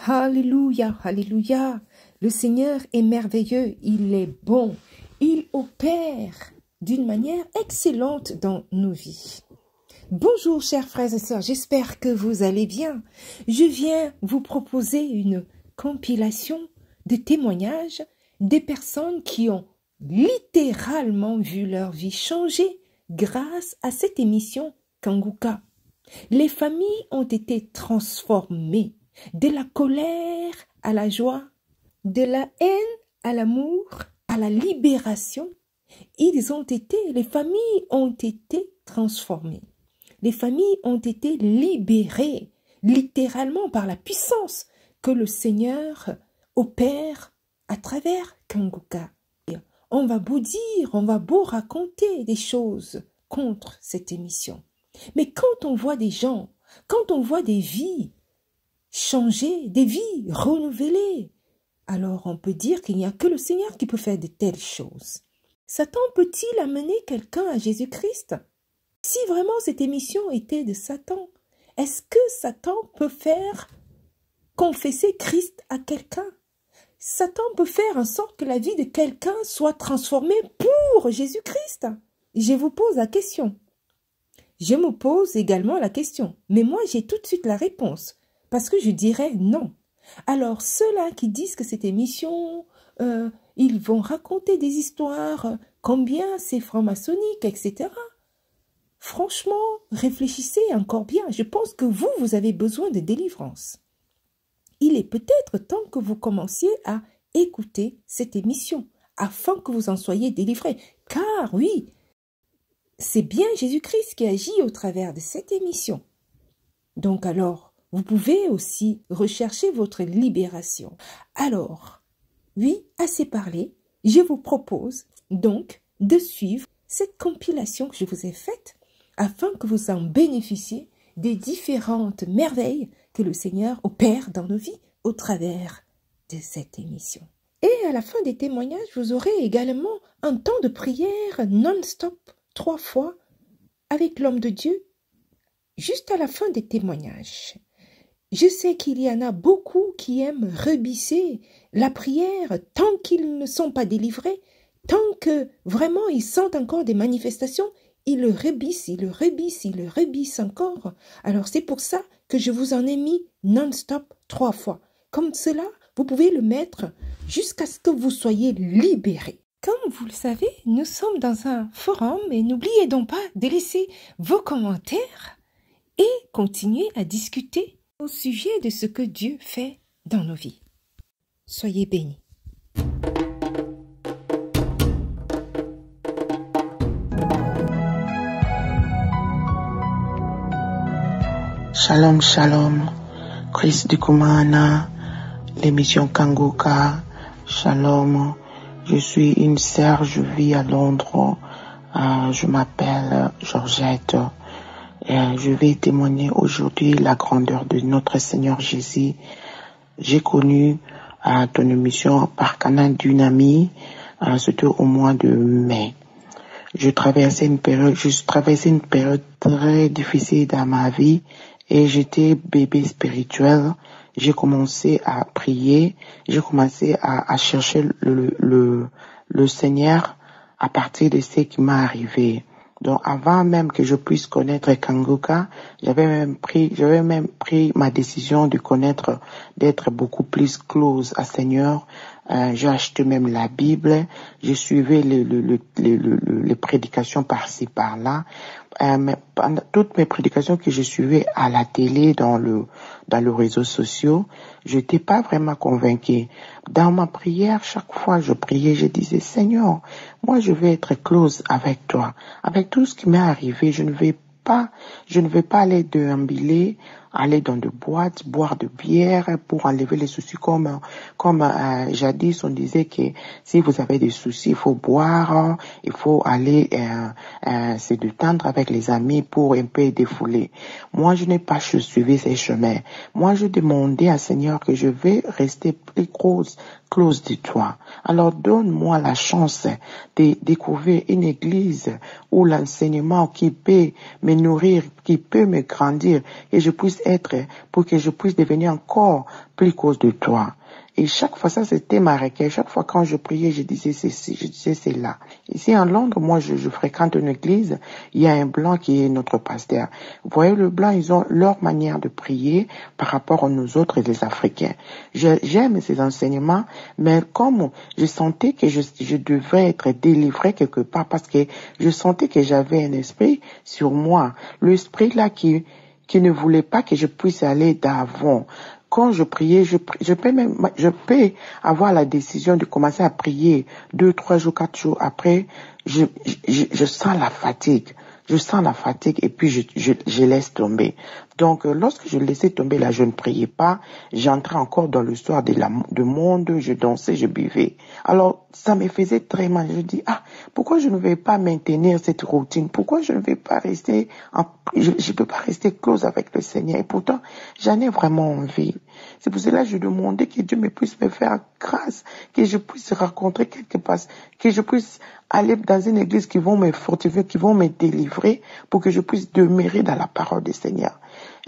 Alléluia, alléluia. Le Seigneur est merveilleux, il est bon, il opère d'une manière excellente dans nos vies. Bonjour chers frères et sœurs, j'espère que vous allez bien. Je viens vous proposer une compilation de témoignages des personnes qui ont littéralement vu leur vie changer grâce à cette émission Kanguka. Les familles ont été transformées de la colère à la joie, de la haine à l'amour, à la libération. Les familles ont été transformées. Les familles ont été libérées, littéralement par la puissance que le Seigneur opère à travers Kanguka. On va beau dire, on va beau raconter des choses contre cette émission. Mais quand on voit des gens, quand on voit des vies changer, des vies renouvelées, alors on peut dire qu'il n'y a que le Seigneur qui peut faire de telles choses. Satan peut-il amener quelqu'un à Jésus-Christ? Si vraiment cette émission était de Satan, est-ce que Satan peut faire confesser Christ à quelqu'un? Satan peut faire en sorte que la vie de quelqu'un soit transformée pour Jésus-Christ? Je vous pose la question. Je me pose également la question, mais moi j'ai tout de suite la réponse, parce que je dirais non. Alors ceux-là qui disent que cette émission, ils vont raconter des histoires, combien c'est franc-maçonnique, etc. Franchement, réfléchissez encore bien. Je pense que vous avez besoin de délivrance. Il est peut-être temps que vous commenciez à écouter cette émission, afin que vous en soyez délivrés. Car oui, c'est bien Jésus-Christ qui agit au travers de cette émission. Donc alors, vous pouvez aussi rechercher votre libération. Alors, oui, assez parlé, je vous propose donc de suivre cette compilation que je vous ai faite afin que vous en bénéficiez des différentes merveilles que le Seigneur opère dans nos vies au travers de cette émission. Et à la fin des témoignages, vous aurez également un temps de prière non-stop 3 fois avec l'homme de Dieu juste à la fin des témoignages. Je sais qu'il y en a beaucoup qui aiment rebisser la prière tant qu'ils ne sont pas délivrés, tant que vraiment ils sentent encore des manifestations, ils le rebissent, ils le rebissent, ils le rebissent encore. Alors c'est pour ça que je vous en ai mis non-stop 3 fois. Comme cela, vous pouvez le mettre jusqu'à ce que vous soyez libérés. Comme vous le savez, nous sommes dans un forum et n'oubliez donc pas de laisser vos commentaires et continuer à discuter au sujet de ce que Dieu fait dans nos vies. Soyez bénis. Shalom, shalom. Chris Dukumana, l'émission Kanguka. Shalom. Je suis une sœur, je vis à Londres. Je m'appelle Georgette. Je vais témoigner aujourd'hui la grandeur de notre Seigneur Jésus. J'ai connu ton émission par canal d'une amie, c'était au mois de mai. Je traversais une période très difficile dans ma vie et j'étais bébé spirituel. J'ai commencé à prier, j'ai commencé à chercher le Seigneur à partir de ce qui m'est arrivé. Donc, avant même que je puisse connaître Kanguka, j'avais même pris ma décision de connaître, d'être beaucoup plus close à Seigneur. J'ai acheté même la Bible, j'ai suivi les prédications par-ci, par-là. Mais pendant toutes mes prédications que je suivais à la télé, dans les réseaux sociaux, je n'étais pas vraiment convaincue. Dans ma prière, chaque fois je priais, je disais, Seigneur, moi je vais être close avec toi. Avec tout ce qui m'est arrivé, je ne vais pas aller déambuler, aller dans des boîtes, boire de bière pour enlever les soucis comme jadis on disait que si vous avez des soucis, il faut boire, il faut aller se détendre avec les amis pour un peu défouler. Moi, je n'ai pas suivi ces chemins. Moi, je demandais à Seigneur que je vais rester plus close de toi. Alors, donne-moi la chance de découvrir une église où l'enseignement qui peut me nourrir qui peut me grandir, que je puisse être, pour que je puisse devenir encore plus cause de toi. Et chaque fois, ça c'était ma requête. Chaque fois quand je priais, je disais ceci, je disais cela. Ici en Londres, moi je fréquente une église, il y a un blanc qui est notre pasteur. Vous voyez, le blanc, ils ont leur manière de prier par rapport à nous autres, les Africains. J'aime ces enseignements, mais comme je sentais que je devais être délivré quelque part, parce que je sentais que j'avais un esprit sur moi. L'esprit là qui ne voulait pas que je puisse aller d'avant. Quand je priais, je peux avoir la décision de commencer à prier 2, 3 jours, 4 jours après, je sens la fatigue. Je sens la fatigue et puis je laisse tomber. Donc, lorsque je laissais tomber là, je ne priais pas. J'entrais encore dans l'histoire du monde, je dansais, je buvais. Alors, ça me faisait très mal. Je dis, pourquoi je ne vais pas maintenir cette routine? Pourquoi je ne vais pas rester, je peux pas rester close avec le Seigneur? Et pourtant, j'en ai vraiment envie. C'est pour cela que je demandais que Dieu me puisse me faire grâce, que je puisse rencontrer quelque part, que je puisse aller dans une église qui vont me fortifier, qui vont me délivrer pour que je puisse demeurer dans la parole du Seigneur.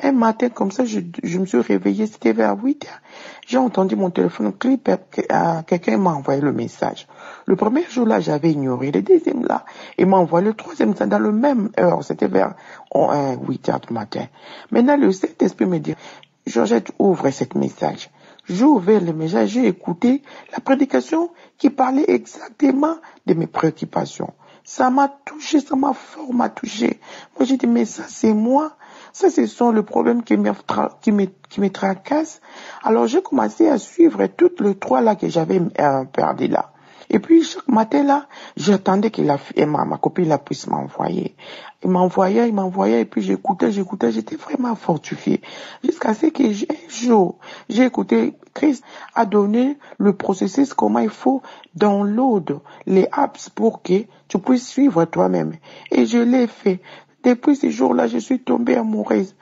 Un matin comme ça, je me suis réveillée, c'était vers 8 heures. J'ai entendu mon téléphone clip, quelqu'un m'a envoyé le message. Le premier jour là, j'avais ignoré. Le deuxième là, il m'a envoyé le troisième, dans le même heure, c'était vers 8 heures du matin. Maintenant, le Saint-Esprit me dit, Georgette, ouvre ce message. J'ai ouvert le message, j'ai écouté la prédication qui parlait exactement de mes préoccupations. Ça m'a touché, ça m'a fort touché. Moi, j'ai dit, mais ça, c'est moi. Ça, ce sont les problèmes qui me tracassent. Alors, j'ai commencé à suivre toutes les 3 là que j'avais perdu là. Et puis, chaque matin là, j'attendais que ma copine là puisse m'envoyer. Il m'envoyait, et puis j'écoutais, j'étais vraiment fortifiée. Jusqu'à ce que un jour, j'ai écouté, Christ a donné le processus, comment il faut download les apps pour que tu puisses suivre toi-même. Et je l'ai fait. Depuis ce jour-là, je suis tombée amoureuse.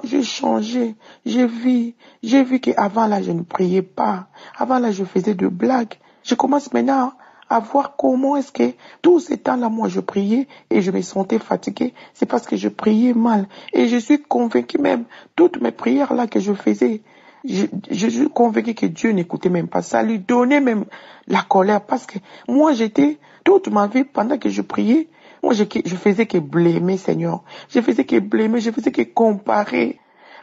J'ai changé. J'ai vu qu'avant là, je ne priais pas. Avant là, je faisais de blagues. Je commence maintenant à voir comment est-ce que tout ce temps-là, moi, je priais et je me sentais fatiguée. C'est parce que je priais mal. Et je suis convaincue même, toutes mes prières là que je faisais, je suis convaincue que Dieu n'écoutait même pas. Ça lui donnait même la colère parce que moi, toute ma vie, pendant que je priais, moi, je faisais que blâmer, Seigneur. Je faisais que comparer.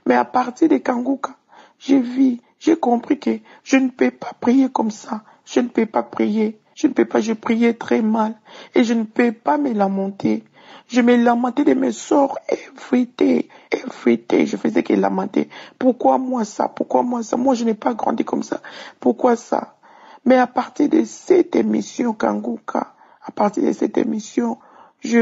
Mais à partir de Kanguka, j'ai compris que je ne peux pas prier comme ça. Je ne peux pas prier. Je priais très mal. Et je ne peux pas me lamenter. Je me lamentais de mes sorts effrités. Je faisais que lamenter. Pourquoi moi ça? Moi, je n'ai pas grandi comme ça. Pourquoi ça? Mais à partir de cette émission Kanguka, je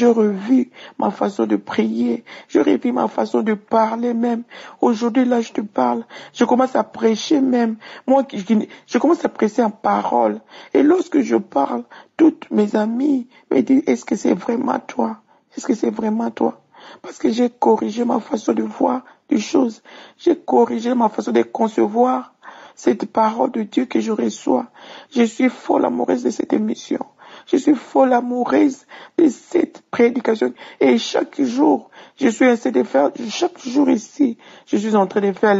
revis ma façon de prier, je revis ma façon de parler même. Aujourd'hui, là, je te parle, je commence à prêcher même. Moi, je commence à prêcher en parole. Et lorsque je parle, toutes mes amies me disent, est-ce que c'est vraiment toi? Parce que j'ai corrigé ma façon de voir les choses. J'ai corrigé ma façon de concevoir cette parole de Dieu que je reçois. Je suis folle amoureuse de cette émission. Je suis folle amoureuse de cette prédication. Et chaque jour, chaque jour ici, je suis en train de faire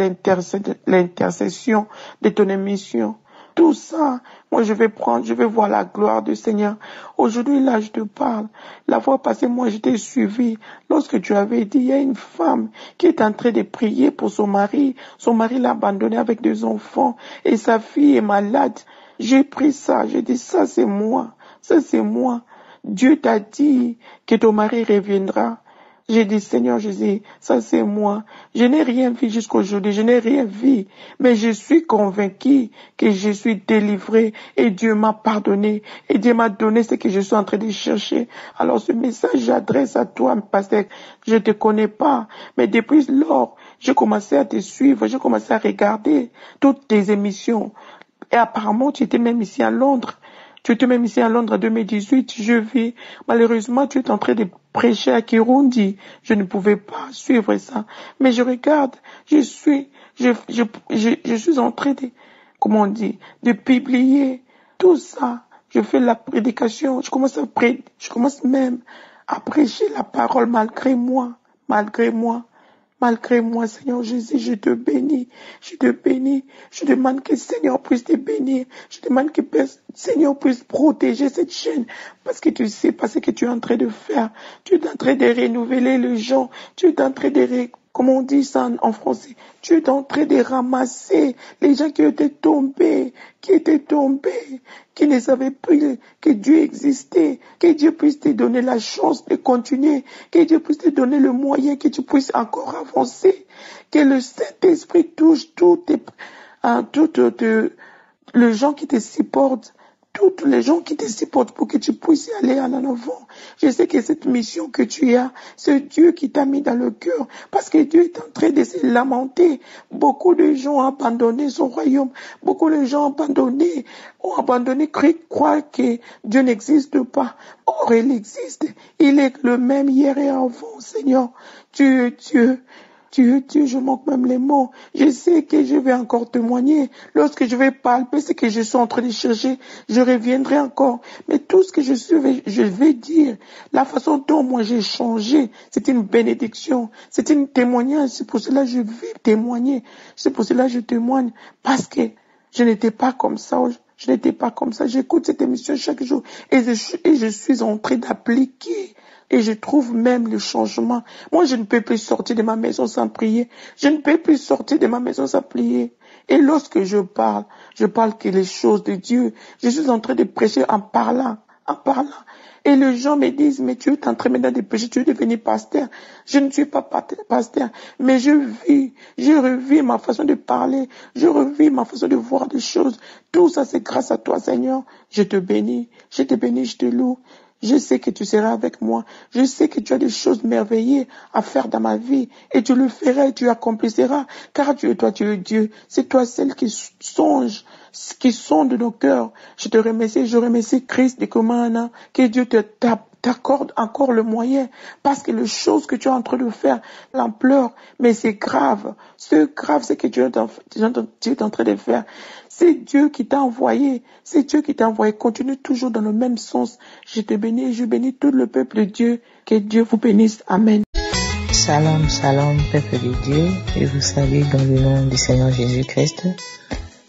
l'intercession de ton émission. Tout ça, moi je vais voir la gloire du Seigneur. Aujourd'hui, là, je te parle. La fois passée, moi, je t'ai suivi. Lorsque tu avais dit, il y a une femme qui est en train de prier pour son mari. Son mari l'a abandonné avec 2 enfants et sa fille est malade. J'ai pris ça, j'ai dit, ça c'est moi. Dieu t'a dit que ton mari reviendra. J'ai dit, Seigneur Jésus, ça c'est moi. Je n'ai rien vu jusqu'aujourd'hui, mais je suis convaincue que je suis délivrée et Dieu m'a pardonné et Dieu m'a donné ce que je suis en train de chercher. Alors ce message, j'adresse à toi, parce que je te connais pas, mais depuis lors, j'ai commencé à te suivre, j'ai commencé à regarder toutes tes émissions. Et apparemment, tu étais même ici à Londres. En 2018, je vis. Malheureusement, tu es en train de prêcher à Kirundi. Je ne pouvais pas suivre ça. Mais je regarde, je suis en train de publier tout ça. Je fais la prédication. Je commence même à prêcher la parole malgré moi, malgré moi. Malgré moi, Seigneur Jésus, je te bénis, je te bénis. Je demande que Seigneur puisse te bénir. Je demande que Seigneur puisse protéger cette chaîne. Parce que tu sais pas ce que tu es en train de faire. Tu es en train de renouveler les gens. Tu es en train de comment on dit ça en français? Tu es en train de ramasser les gens qui étaient tombés, qui ne savaient plus que Dieu existait, que Dieu puisse te donner la chance de continuer, que Dieu puisse te donner le moyen que tu puisses encore avancer, que le Saint-Esprit touche tous les gens qui te supportent, toutes les gens qui te supportent pour que tu puisses aller en avant. Je sais que cette mission que tu as, c'est Dieu qui t'a mis dans le cœur, parce que Dieu est en train de se lamenter. Beaucoup de gens ont abandonné son royaume. Beaucoup de gens ont abandonné, croient que Dieu n'existe pas. Or, il existe. Il est le même hier et avant, Seigneur. Dieu, je manque même les mots. Je sais que je vais encore témoigner. Lorsque je vais palper ce que je suis en train de chercher, je reviendrai encore. Mais tout ce que je vais dire, la façon dont moi j'ai changé, c'est une bénédiction. C'est une témoignage. C'est pour cela que je vais témoigner. C'est pour cela que je témoigne. Parce que je n'étais pas comme ça. Je n'étais pas comme ça. J'écoute cette émission chaque jour. Et je suis en train d'appliquer. Et je trouve même le changement. Moi, je ne peux plus sortir de ma maison sans prier. Je ne peux plus sortir de ma maison sans prier. Et lorsque je parle que les choses de Dieu. Je suis en train de prêcher en parlant. Et les gens me disent, mais tu es en train maintenant de prêcher, tu es devenu pasteur. Je ne suis pas pasteur, mais je revis ma façon de parler, je revis ma façon de voir des choses. Tout ça, c'est grâce à toi, Seigneur. Je te bénis, je te loue. Je sais que tu seras avec moi. Je sais que tu as des choses merveilleuses à faire dans ma vie. Et tu le feras et tu accompliras. Car toi, tu es Dieu. C'est toi celle qui sonde nos cœurs. Je te remercie. Je remercie Christ de Kumana. Que Dieu t'accorde encore le moyen. Parce que les choses que tu es en train de faire, l'ampleur, mais c'est grave. C'est grave ce que tu es en train de faire. C'est Dieu qui t'a envoyé. C'est Dieu qui t'a envoyé. Continue toujours dans le même sens. Je te bénis, je bénis tout le peuple de Dieu. Que Dieu vous bénisse. Amen. Salam, salam, peuple de Dieu. Je vous salue dans le nom du Seigneur Jésus-Christ.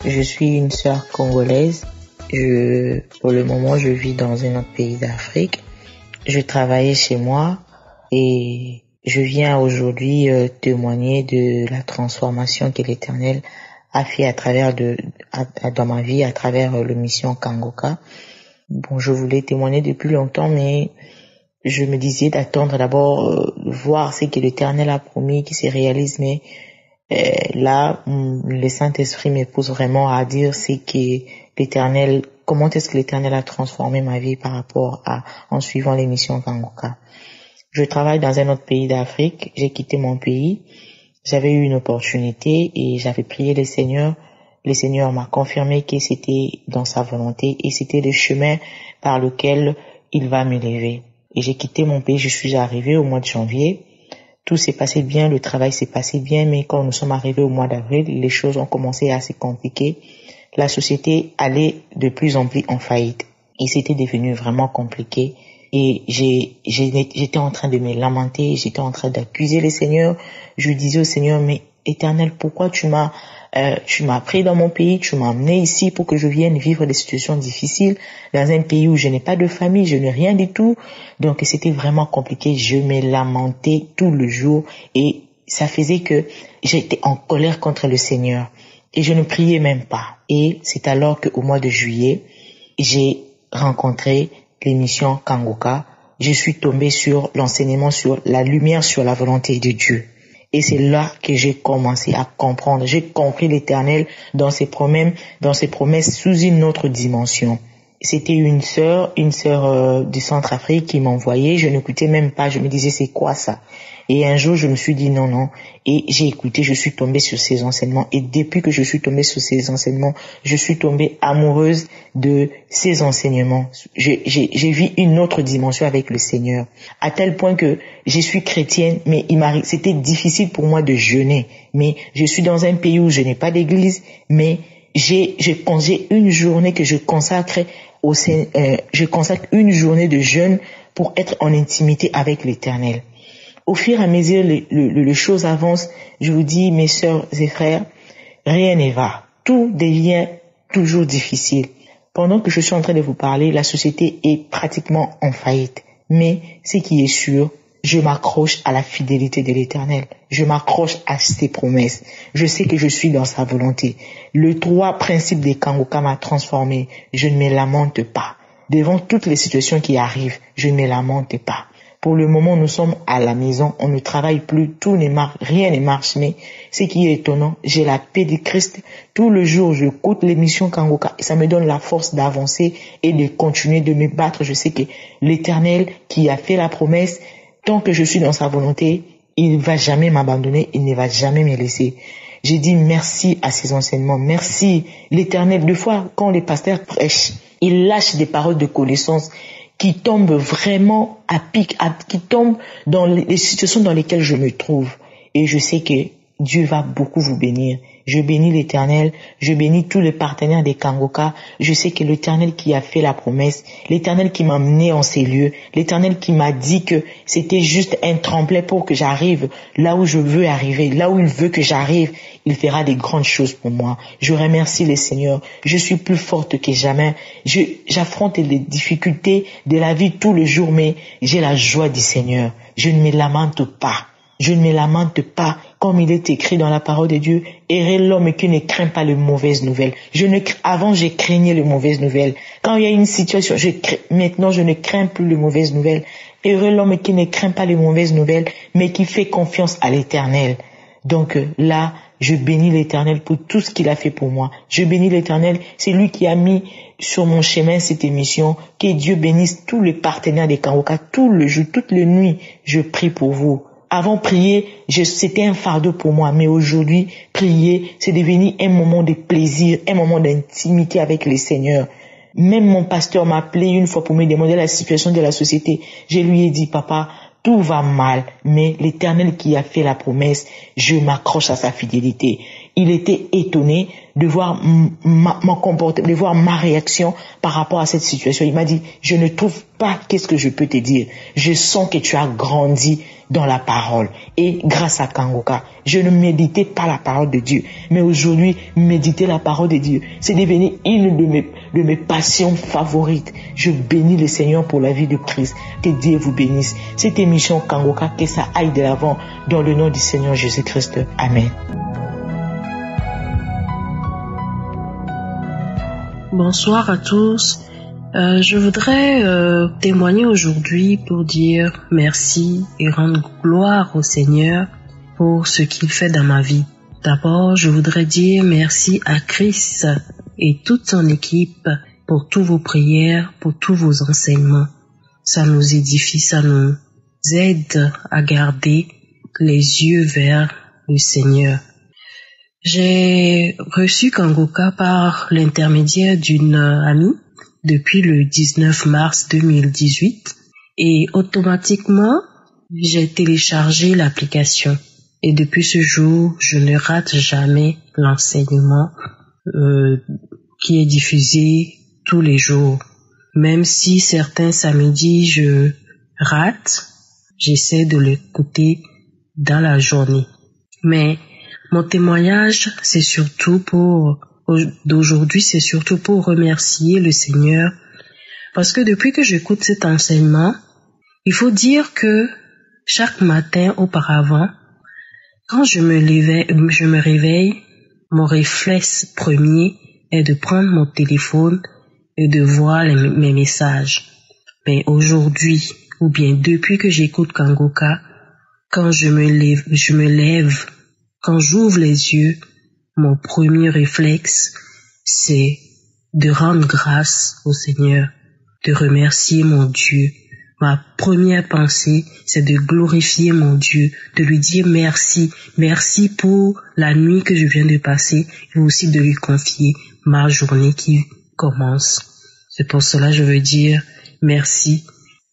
Je suis une sœur congolaise. Pour le moment, je vis dans un autre pays d'Afrique. Je travaillais chez moi et je viens aujourd'hui témoigner de la transformation que l'Éternel a fait dans ma vie à travers le mission Kangoka. Bon, je voulais témoigner depuis longtemps, mais je me disais d'attendre d'abord voir ce que l'Éternel a promis qui se réalise, mais là, le Saint-Esprit me pousse vraiment à dire comment est-ce que l'Éternel a transformé ma vie par rapport en suivant les missions Kangoka. Je travaille dans un autre pays d'Afrique, j'ai quitté mon pays. J'avais eu une opportunité et j'avais prié le Seigneur. Le Seigneur m'a confirmé que c'était dans sa volonté et c'était le chemin par lequel il va me lever. Et j'ai quitté mon pays, je suis arrivé au mois de janvier. Tout s'est passé bien, le travail s'est passé bien, mais quand nous sommes arrivés au mois d'avril, les choses ont commencé à se compliquer. La société allait de plus en plus en faillite et c'était devenu vraiment compliqué. Et j'étais en train de me lamenter, j'étais en train d'accuser le Seigneur. Je disais au Seigneur, mais Éternel, pourquoi tu m'as pris dans mon pays, tu m'as amené ici pour que je vienne vivre des situations difficiles dans un pays où je n'ai pas de famille, je n'ai rien du tout. Donc c'était vraiment compliqué. Je me lamentais tout le jour et ça faisait que j'étais en colère contre le Seigneur et je ne priais même pas. Et c'est alors qu'au mois de juillet, j'ai rencontré l'émission Kangoka. Je suis tombée sur l'enseignement sur la lumière sur la volonté de Dieu. Et c'est là que j'ai commencé à comprendre. J'ai compris l'Éternel dans ses promesses sous une autre dimension. C'était une sœur du Centrafrique qui m'envoyait. Je n'écoutais même pas. Je me disais, c'est quoi ça? Et un jour, je me suis dit non. Et j'ai écouté, je suis tombée sur ces enseignements. Et depuis que je suis tombée sur ces enseignements, je suis tombée amoureuse de ces enseignements. J'ai vu une autre dimension avec le Seigneur. À tel point que je suis chrétienne, mais c'était difficile pour moi de jeûner. Mais je suis dans un pays où je n'ai pas d'église, mais j'ai une journée que je consacre une journée de jeûne pour être en intimité avec l'Éternel. Au fur et à mesure les choses avancent, je vous dis, mes sœurs et frères, rien ne va. Tout devient toujours difficile. Pendant que je suis en train de vous parler, la société est pratiquement en faillite. Mais ce qui est sûr, je m'accroche à la fidélité de l'Éternel. Je m'accroche à ses promesses. Je sais que je suis dans sa volonté. Le 3 principe des Kangoka m'a transformé. Je ne me lamente pas. Devant toutes les situations qui arrivent, je ne me lamente pas. Pour le moment, nous sommes à la maison, on ne travaille plus, rien ne marche, mais ce qui est étonnant, j'ai la paix de Christ. Tout le jour, je écoute l'émission Kangoka et ça me donne la force d'avancer et de continuer de me battre. Je sais que l'Éternel qui a fait la promesse, tant que je suis dans sa volonté, il ne va jamais m'abandonner, il ne va jamais me laisser. J'ai dit merci à ces enseignements, merci l'Éternel. Des fois, quand les pasteurs prêchent, ils lâchent des paroles de connaissance qui tombent vraiment à pic, qui tombent dans les situations dans lesquelles je me trouve. Et je sais que Dieu va beaucoup vous bénir. Je bénis l'Éternel, je bénis tous les partenaires des Kangoka. Je sais que l'Éternel qui a fait la promesse, l'Éternel qui m'a mené en ces lieux, l'Éternel qui m'a dit que c'était juste un tremplin pour que j'arrive là où je veux arriver, là où il veut que j'arrive, il fera des grandes choses pour moi. Je remercie le Seigneur. Je suis plus forte que jamais. J'affronte les difficultés de la vie tous les jours, mais j'ai la joie du Seigneur. Je ne me lamente pas. Je ne me lamente pas, comme il est écrit dans la parole de Dieu. Heureux l'homme qui ne craint pas les mauvaises nouvelles. Avant, je craignais les mauvaises nouvelles. Quand il y a une situation, maintenant je ne crains plus les mauvaises nouvelles. Heureux l'homme qui ne craint pas les mauvaises nouvelles, mais qui fait confiance à l'Éternel. Donc là, je bénis l'Éternel pour tout ce qu'il a fait pour moi. Je bénis l'Éternel, c'est lui qui a mis sur mon chemin cette émission. Que Dieu bénisse tous les partenaires des Kangoka, tout le jour, toutes les nuits. Je prie pour vous. Avant prier, c'était un fardeau pour moi, mais aujourd'hui, prier, c'est devenu un moment de plaisir, un moment d'intimité avec le Seigneur. Même mon pasteur m'a appelé une fois pour me demander la situation de la société. Je lui ai dit, papa, tout va mal, mais l'Éternel qui a fait la promesse, je m'accroche à sa fidélité. Il était étonné de voir mon comportement, de voir ma réaction par rapport à cette situation. Il m'a dit, je ne trouve pas qu'est-ce que je peux te dire. Je sens que tu as grandi dans la parole. Et grâce à Kangoka, je ne méditais pas la parole de Dieu. Mais aujourd'hui, méditer la parole de Dieu, c'est devenu une de mes passions favorites. Je bénis le Seigneur pour la vie de Christ. Que Dieu vous bénisse. Cette émission Kangoka, que ça aille de l'avant dans le nom du Seigneur Jésus-Christ. Amen. Bonsoir à tous. Je voudrais témoigner aujourd'hui pour dire merci et rendre gloire au Seigneur pour ce qu'il fait dans ma vie. D'abord, je voudrais dire merci à Chris et toute son équipe pour toutes vos prières, pour tous vos enseignements. Ça nous édifie, ça nous aide à garder les yeux vers le Seigneur. J'ai reçu Kangoka par l'intermédiaire d'une amie depuis le 19 mars 2018 et automatiquement, j'ai téléchargé l'application. Et depuis ce jour, je ne rate jamais l'enseignement qui est diffusé tous les jours. Même si certains samedis je rate, j'essaie de l'écouter dans la journée. Mais mon témoignage, d'aujourd'hui, c'est surtout pour remercier le Seigneur. Parce que depuis que j'écoute cet enseignement, il faut dire que chaque matin auparavant, quand je me réveille, mon réflexe premier est de prendre mon téléphone et de voir mes messages. Mais aujourd'hui, ou bien depuis que j'écoute Kangoka, quand je me lève, quand j'ouvre les yeux, mon premier réflexe, c'est de rendre grâce au Seigneur, de remercier mon Dieu. Ma première pensée, c'est de glorifier mon Dieu, de lui dire merci. Merci pour la nuit que je viens de passer et aussi de lui confier ma journée qui commence. C'est pour cela que je veux dire merci.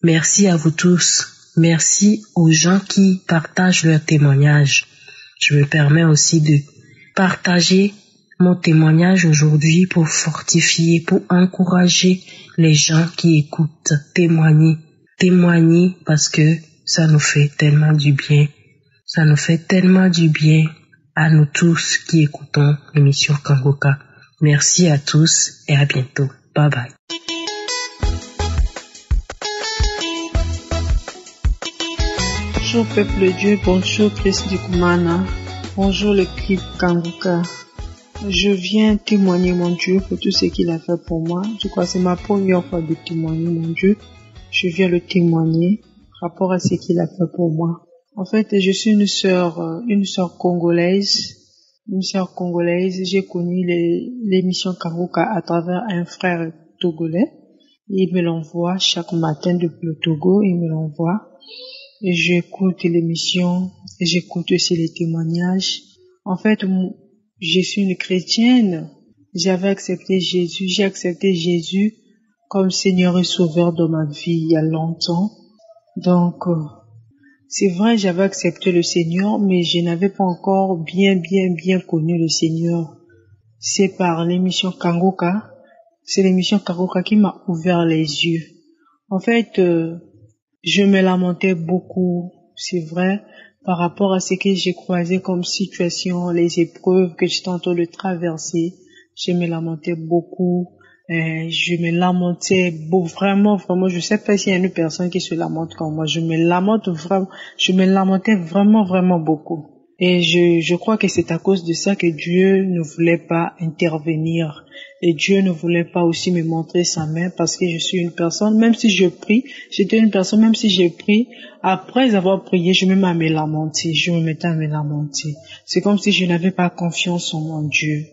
Merci à vous tous. Merci aux gens qui partagent leur témoignage. Je me permets aussi de partager mon témoignage aujourd'hui pour fortifier, pour encourager les gens qui écoutent, témoigner. témoigner parce que ça nous fait tellement du bien. Ça nous fait tellement du bien à nous tous qui écoutons l'émission Kangoka. Merci à tous et à bientôt. Bye bye. Bonjour peuple de Dieu, bonjour Christ du Kumana, bonjour l'équipe Kangoka. Je viens témoigner mon Dieu pour tout ce qu'il a fait pour moi. Je crois que c'est ma première fois de témoigner mon Dieu. Je viens le témoigner par rapport à ce qu'il a fait pour moi. En fait, je suis une sœur congolaise. J'ai connu l'émission Kangoka à travers un frère togolais. Il me l'envoie chaque matin depuis le Togo, il me l'envoie. Et j'écoute l'émission, et j'écoute aussi les témoignages. En fait, je suis une chrétienne. J'ai accepté Jésus comme Seigneur et Sauveur dans ma vie il y a longtemps. Donc, c'est vrai, j'avais accepté le Seigneur, mais je n'avais pas encore bien connu le Seigneur. C'est par l'émission Kangoka. C'est l'émission Kangoka qui m'a ouvert les yeux. En fait, je me lamentais beaucoup, c'est vrai, par rapport à ce que j'ai croisé comme situation, les épreuves que j'étais en train de traverser. Je me lamentais beaucoup. Je me lamentais vraiment, je sais pas s'il y a une personne qui se lamente comme moi. Je me lamentais vraiment beaucoup. Et je crois que c'est à cause de ça que Dieu ne voulait pas intervenir. Et Dieu ne voulait pas aussi me montrer sa main parce que je suis une personne, même si je prie, après avoir prié, je me mettais à me lamenter. C'est comme si je n'avais pas confiance en mon Dieu.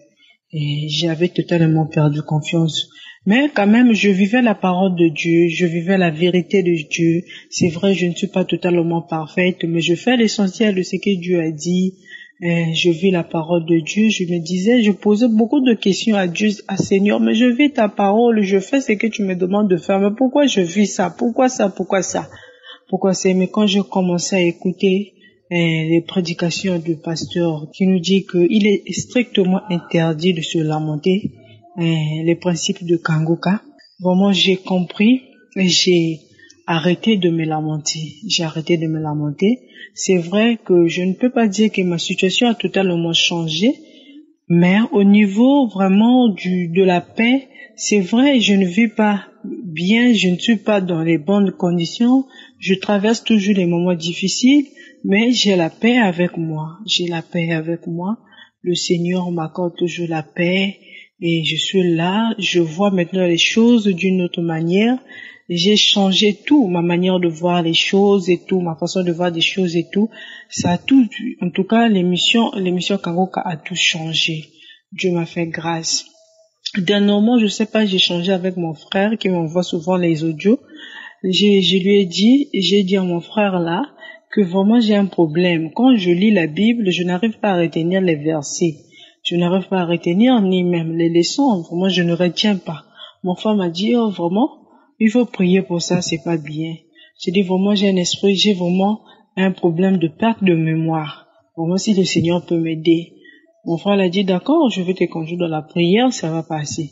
Et j'avais totalement perdu confiance. Mais quand même, je vivais la parole de Dieu, je vivais la vérité de Dieu. C'est vrai, je ne suis pas totalement parfaite, mais je fais l'essentiel de ce que Dieu a dit. Je vis la parole de Dieu. Je posais beaucoup de questions à Dieu, à Seigneur, mais je vis ta parole, je fais ce que tu me demandes de faire. Mais pourquoi je vis ça? Pourquoi ça? Mais quand je commençais à écouter les prédications du pasteur qui nous dit qu'il est strictement interdit de se lamenter, les principes de Kangoka, vraiment j'ai compris et j'ai arrêté de me lamenter. C'est vrai que je ne peux pas dire que ma situation a totalement changé, mais au niveau vraiment de la paix, c'est vrai, je ne vis pas bien, je ne suis pas dans les bonnes conditions, je traverse toujours les moments difficiles, mais j'ai la paix avec moi. Le Seigneur m'accorde toujours la paix et je suis là, je vois maintenant les choses d'une autre manière. J'ai changé tout, ma manière de voir les choses et tout, ma façon de voir des choses et tout. Ça a tout, en tout cas, l'émission Kangoka a tout changé. Dieu m'a fait grâce. Dernièrement, je sais pas, j'ai changé avec mon frère qui m'envoie souvent les audios. J'ai dit à mon frère là, que vraiment j'ai un problème. Quand je lis la Bible, je n'arrive pas à retenir les versets. Je n'arrive pas à retenir ni même les leçons. Vraiment, je ne retiens pas. Mon frère m'a dit, oh, vraiment, il faut prier pour ça, c'est pas bien. J'ai dit, vraiment, j'ai vraiment un problème de perte de mémoire. Vraiment, si le Seigneur peut m'aider. Mon frère l'a dit, d'accord, je vais te conduire dans la prière, ça va passer.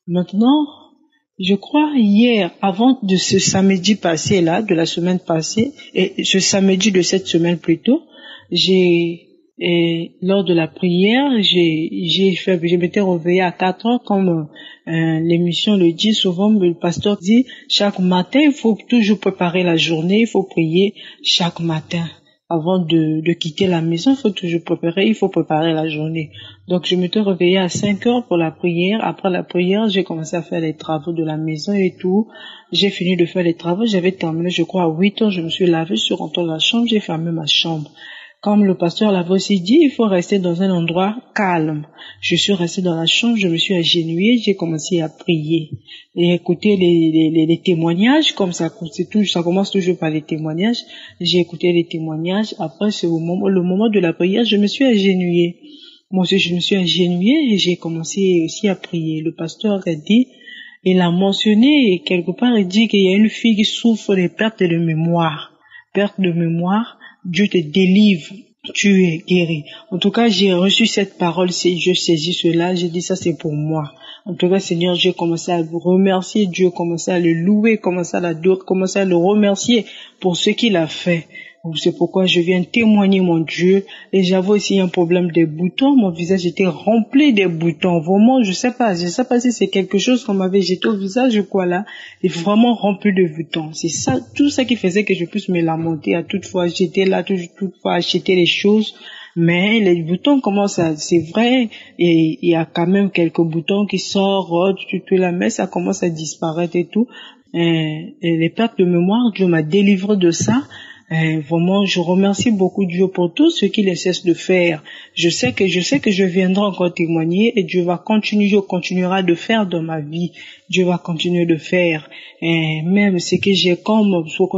Maintenant, je crois hier, avant de ce samedi passé là, de la semaine passée, et ce samedi de cette semaine plutôt, lors de la prière, je m'étais réveillée à 4 heures comme l'émission le dit souvent, le pasteur dit chaque matin, il faut toujours préparer la journée, il faut prier chaque matin. Avant de quitter la maison, il faut préparer la journée. Donc, je m'étais réveillée à 5 heures pour la prière. Après la prière, j'ai commencé à faire les travaux de la maison et tout. J'ai fini de faire les travaux. J'avais terminé, je crois, à 8 heures. Je me suis lavée, je suis rentrée dans la chambre, j'ai fermé ma chambre. Comme le pasteur l'avait aussi dit, il faut rester dans un endroit calme. Je suis restée dans la chambre, je me suis agenouillée, j'ai commencé à prier et écouter les témoignages, comme ça commence toujours par les témoignages. J'ai écouté les témoignages. Après, le moment de la prière, je me suis agenouillée. Moi aussi, je me suis agenouillée et j'ai commencé aussi à prier. Le pasteur a dit, il a mentionné et quelque part, il dit qu'il y a une fille qui souffre de perte de mémoire. Perte de mémoire. Dieu te délivre, tu es guéri. En tout cas, j'ai reçu cette parole, je saisis cela, j'ai dit ça c'est pour moi. En tout cas, Seigneur, j'ai commencé à remercier Dieu, commencé à le louer, commencé à l'adorer, commencé à le remercier pour ce qu'il a fait. C'est pourquoi je viens témoigner, mon Dieu. Et j'avais aussi un problème des boutons. Mon visage était rempli des boutons. Vraiment, je sais pas si c'est quelque chose qu'on m'avait jeté au visage ou quoi là. Et vraiment rempli de boutons. C'est ça, tout ça qui faisait que je puisse me lamenter à toute fois. J'étais là, toutefois acheter les choses. Mais les boutons commencent à, c'est vrai, et il y a quand même quelques boutons qui sortent, tout là, mais ça commence à disparaître et tout. Et les pertes de mémoire, Dieu m'a délivré de ça. Vraiment, je remercie beaucoup Dieu pour tout ce qu'il cesse de faire. Je sais que je viendrai encore témoigner et Dieu continuera de faire dans ma vie. Dieu va continuer de faire. Et même ce que j'ai quand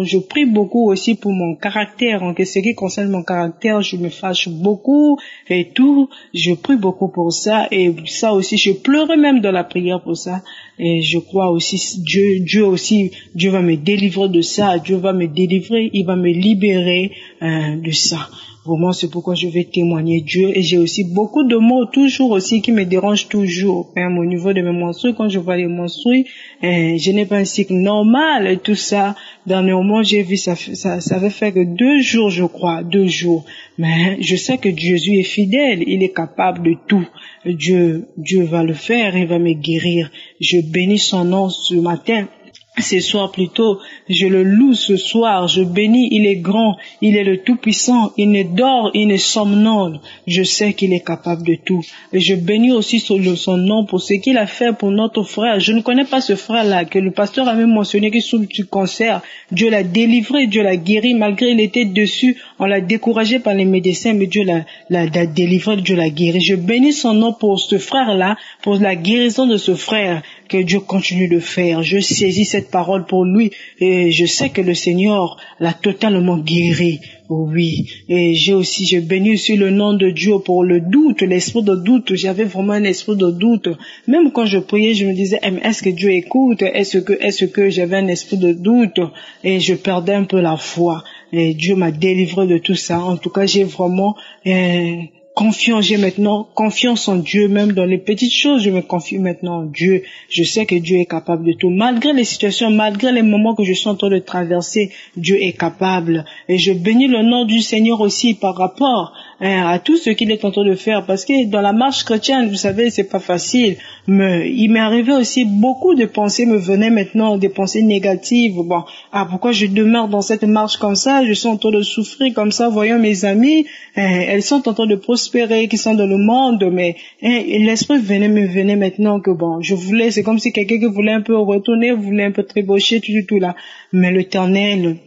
je prie beaucoup aussi pour mon caractère. En ce qui concerne mon caractère, je me fâche beaucoup et tout. Je prie beaucoup pour ça et ça aussi, je pleurais même dans la prière pour ça. Et je crois aussi Dieu va me délivrer de ça. Dieu va me délivrer, il va me libérer de ça. Vraiment, c'est pourquoi je vais témoigner Dieu. Et j'ai aussi beaucoup de mots toujours aussi qui me dérangent toujours. Au niveau de mes menstrues, quand je vois les menstrues, je n'ai pas un cycle normal et tout ça. Dernièrement, j'ai vu ça avait fait que 2 jours, je crois, 2 jours. Mais je sais que Jésus est fidèle, il est capable de tout. Dieu va le faire, il va me guérir. Je bénis son nom ce matin. Ce soir plutôt, je le loue ce soir, je bénis, il est grand, il est le Tout-Puissant, il ne dort, il ne somnole. Je sais qu'il est capable de tout. Et je bénis aussi son nom pour ce qu'il a fait pour notre frère. Je ne connais pas ce frère-là, que le pasteur a même mentionné qu'il souffre du cancer. Dieu l'a délivré, Dieu l'a guéri, malgré il était dessus. On l'a découragé par les médecins, mais Dieu l'a délivré, Dieu l'a guéri. Je bénis son nom pour ce frère-là, pour la guérison de ce frère. Que Dieu continue de faire. Je saisis cette parole pour lui et je sais que le Seigneur l'a totalement guéri. Oui. Et je bénis aussi le nom de Dieu pour le doute, l'esprit de doute. J'avais vraiment un esprit de doute. Même quand je priais, je me disais, est-ce que Dieu écoute? Est-ce que j'avais un esprit de doute? Et je perdais un peu la foi. Et Dieu m'a délivré de tout ça. En tout cas, j'ai vraiment, j'ai maintenant confiance en Dieu, même dans les petites choses, je me confie maintenant en Dieu. Je sais que Dieu est capable de tout. Malgré les situations, malgré les moments que je suis en train de traverser, Dieu est capable. Et je bénis le nom du Seigneur aussi par rapport à tout ce qu'il est en train de faire. Parce que dans la marche chrétienne, vous savez, c'est pas facile. Mais il m'est arrivé aussi, beaucoup de pensées me venaient maintenant, des pensées négatives. Bon, pourquoi je demeure dans cette marche comme ça? Je suis en train de souffrir comme ça, voyant mes amis, elles sont en train de prospérer, qui sont dans le monde, mais l'esprit venait maintenant que bon, c'est comme si quelqu'un qui voulait un peu retourner, voulait un peu trébocher, tout là. Mais l'Éternel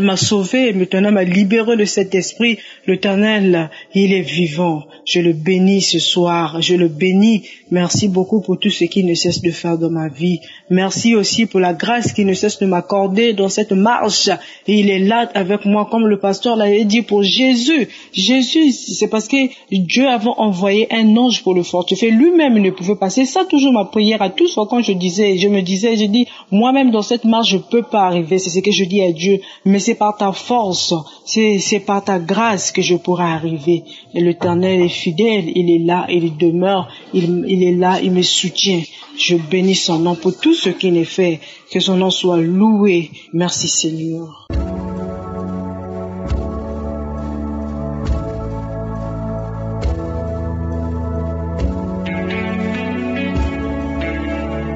m'a sauvé, l'Éternel m'a libéré de cet esprit. L'Éternel, il est vivant. Je le bénis ce soir. Je le bénis. Merci beaucoup pour tout ce qu'il ne cesse de faire dans ma vie. Merci aussi pour la grâce qu'il ne cesse de m'accorder dans cette marche. Et il est là avec moi, comme le pasteur l'avait dit pour Jésus. Jésus, c'est parce que Dieu avait envoyé un ange pour le fortifier. Lui-même, il ne pouvait pas. C'est ça toujours ma prière à tous fois quand je dis, moi-même dans cette marche, je peux pas arriver. C'est ce que je dis à Dieu. Mais c'est par ta force, c'est par ta grâce que je pourrai arriver. Et l'Éternel est fidèle, il est là, il demeure, il est là, il me soutient. Je bénis son nom pour tout ce qu'il est fait. Que son nom soit loué. Merci Seigneur.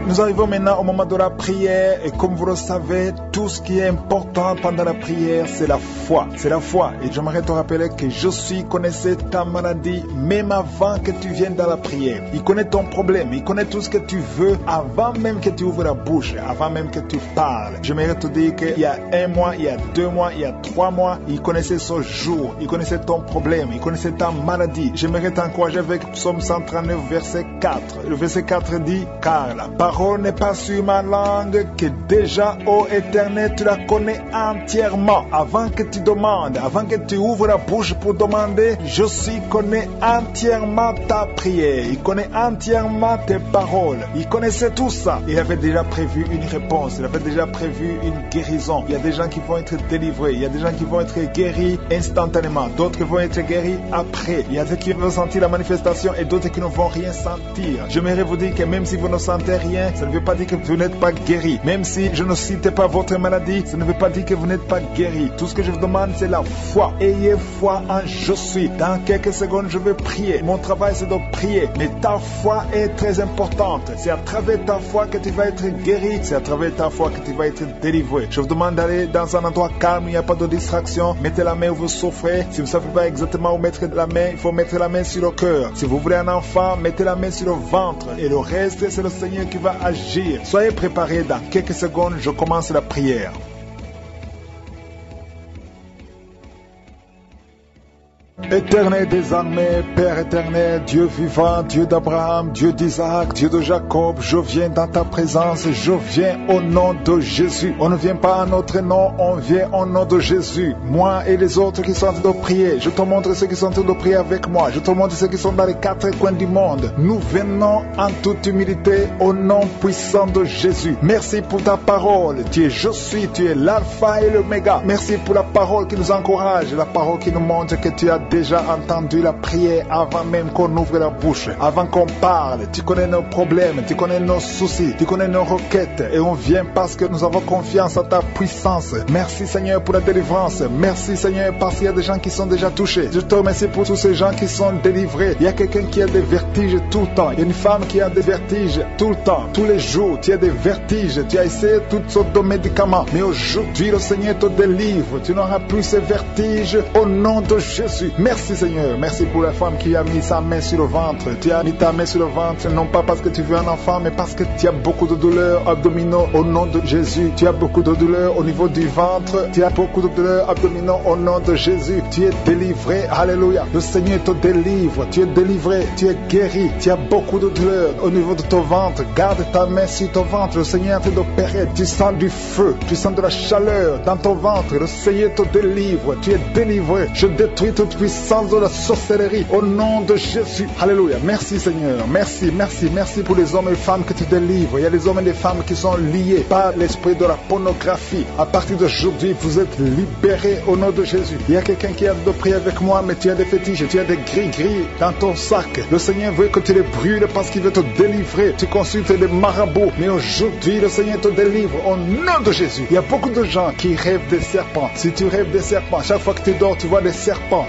Nous arrivons maintenant au moment de la prière et comme vous le savez, tout ce qui est important pendant la prière, c'est la foi. C'est la foi. Et j'aimerais te rappeler que Jésus connaissait ta maladie même avant que tu viennes dans la prière. Il connaît ton problème, il connaît tout ce que tu veux avant même que tu ouvres la bouche, avant même que tu parles. J'aimerais te dire qu'il y a 1 mois, il y a 2 mois, il y a 3 mois, il connaissait ce jour, il connaissait ton problème, il connaissait ta maladie. J'aimerais t'encourager avec Psaume 139, verset 4. Le verset 4 dit, car la parole n'est pas sur ma langue, que déjà, ô Éternel, tu la connais entièrement. Avant que tu tu demandes, avant que tu ouvres la bouche pour demander, Jésus connaît entièrement ta prière. Il connaît entièrement tes paroles. Il connaissait tout ça. Il avait déjà prévu une réponse. Il avait déjà prévu une guérison. Il y a des gens qui vont être délivrés. Il y a des gens qui vont être guéris instantanément. D'autres qui vont être guéris après. Il y a ceux qui vont sentir la manifestation et d'autres qui ne vont rien sentir. J'aimerais vous dire que même si vous ne sentez rien, ça ne veut pas dire que vous n'êtes pas guéri. Même si je ne cite pas votre maladie, ça ne veut pas dire que vous n'êtes pas guéri. Tout ce que je vous demande, c'est la foi. Ayez foi en je suis. Dans quelques secondes, je vais prier. Mon travail, c'est de prier. Mais ta foi est très importante. C'est à travers ta foi que tu vas être guéri. C'est à travers ta foi que tu vas être délivré. Je vous demande d'aller dans un endroit calme. Il n'y a pas de distraction. Mettez la main où vous souffrez. Si vous ne savez pas exactement où mettre la main, il faut mettre la main sur le cœur. Si vous voulez un enfant, mettez la main sur le ventre. Et le reste, c'est le Seigneur qui va agir. Soyez préparés. Dans quelques secondes, je commence la prière. Éternel des armées, Père éternel, Dieu vivant, Dieu d'Abraham, Dieu d'Isaac, Dieu de Jacob, je viens dans ta présence, je viens au nom de Jésus. On ne vient pas en notre nom, on vient au nom de Jésus. Moi et les autres qui sont en train de prier, je te montre ceux qui sont en train de prier avec moi, je te montre ceux qui sont dans les quatre coins du monde. Nous venons en toute humilité au nom puissant de Jésus. Merci pour ta parole, tu es je suis, tu es l'alpha et l'oméga. Merci pour la parole qui nous encourage, la parole qui nous montre que tu as déjà entendu la prière avant même qu'on ouvre la bouche, avant qu'on parle. Tu connais nos problèmes, tu connais nos soucis, tu connais nos requêtes et on vient parce que nous avons confiance en ta puissance. Merci Seigneur pour la délivrance. Merci Seigneur parce qu'il y a des gens qui sont déjà touchés. Je te remercie pour tous ces gens qui sont délivrés. Il y a quelqu'un qui a des vertiges tout le temps. Il y a une femme qui a des vertiges tout le temps, tous les jours. Tu as des vertiges, tu as essayé toutes sortes de médicaments, mais aujourd'hui le Seigneur te délivre. Tu n'auras plus ces vertiges au nom de Jésus. Merci Seigneur, merci pour la femme qui a mis sa main sur le ventre. Tu as mis ta main sur le ventre, non pas parce que tu veux un enfant, mais parce que tu as beaucoup de douleurs abdominaux au nom de Jésus. Tu as beaucoup de douleurs au niveau du ventre, tu as beaucoup de douleurs abdominaux au nom de Jésus. Tu es délivré, alléluia. Le Seigneur te délivre, tu es délivré, tu es guéri. Tu as beaucoup de douleurs au niveau de ton ventre. Garde ta main sur ton ventre, le Seigneur te d'opérer. Tu sens du feu, tu sens de la chaleur dans ton ventre. Le Seigneur te délivre, tu es délivré. Je détruis toute puissance de la sorcellerie au nom de Jésus. Alléluia. Merci Seigneur. Merci, merci, merci pour les hommes et les femmes que tu délivres. Il y a des hommes et des femmes qui sont liés par l'esprit de la pornographie. À partir d'aujourd'hui, vous êtes libérés au nom de Jésus. Il y a quelqu'un qui a de prier avec moi, mais tu as des fétiches, tu as des gris-gris dans ton sac. Le Seigneur veut que tu les brûles parce qu'il veut te délivrer. Tu consultes des marabouts, mais aujourd'hui, le Seigneur te délivre au nom de Jésus. Il y a beaucoup de gens qui rêvent des serpents. Si tu rêves des serpents, chaque fois que tu dors, tu vois des serpents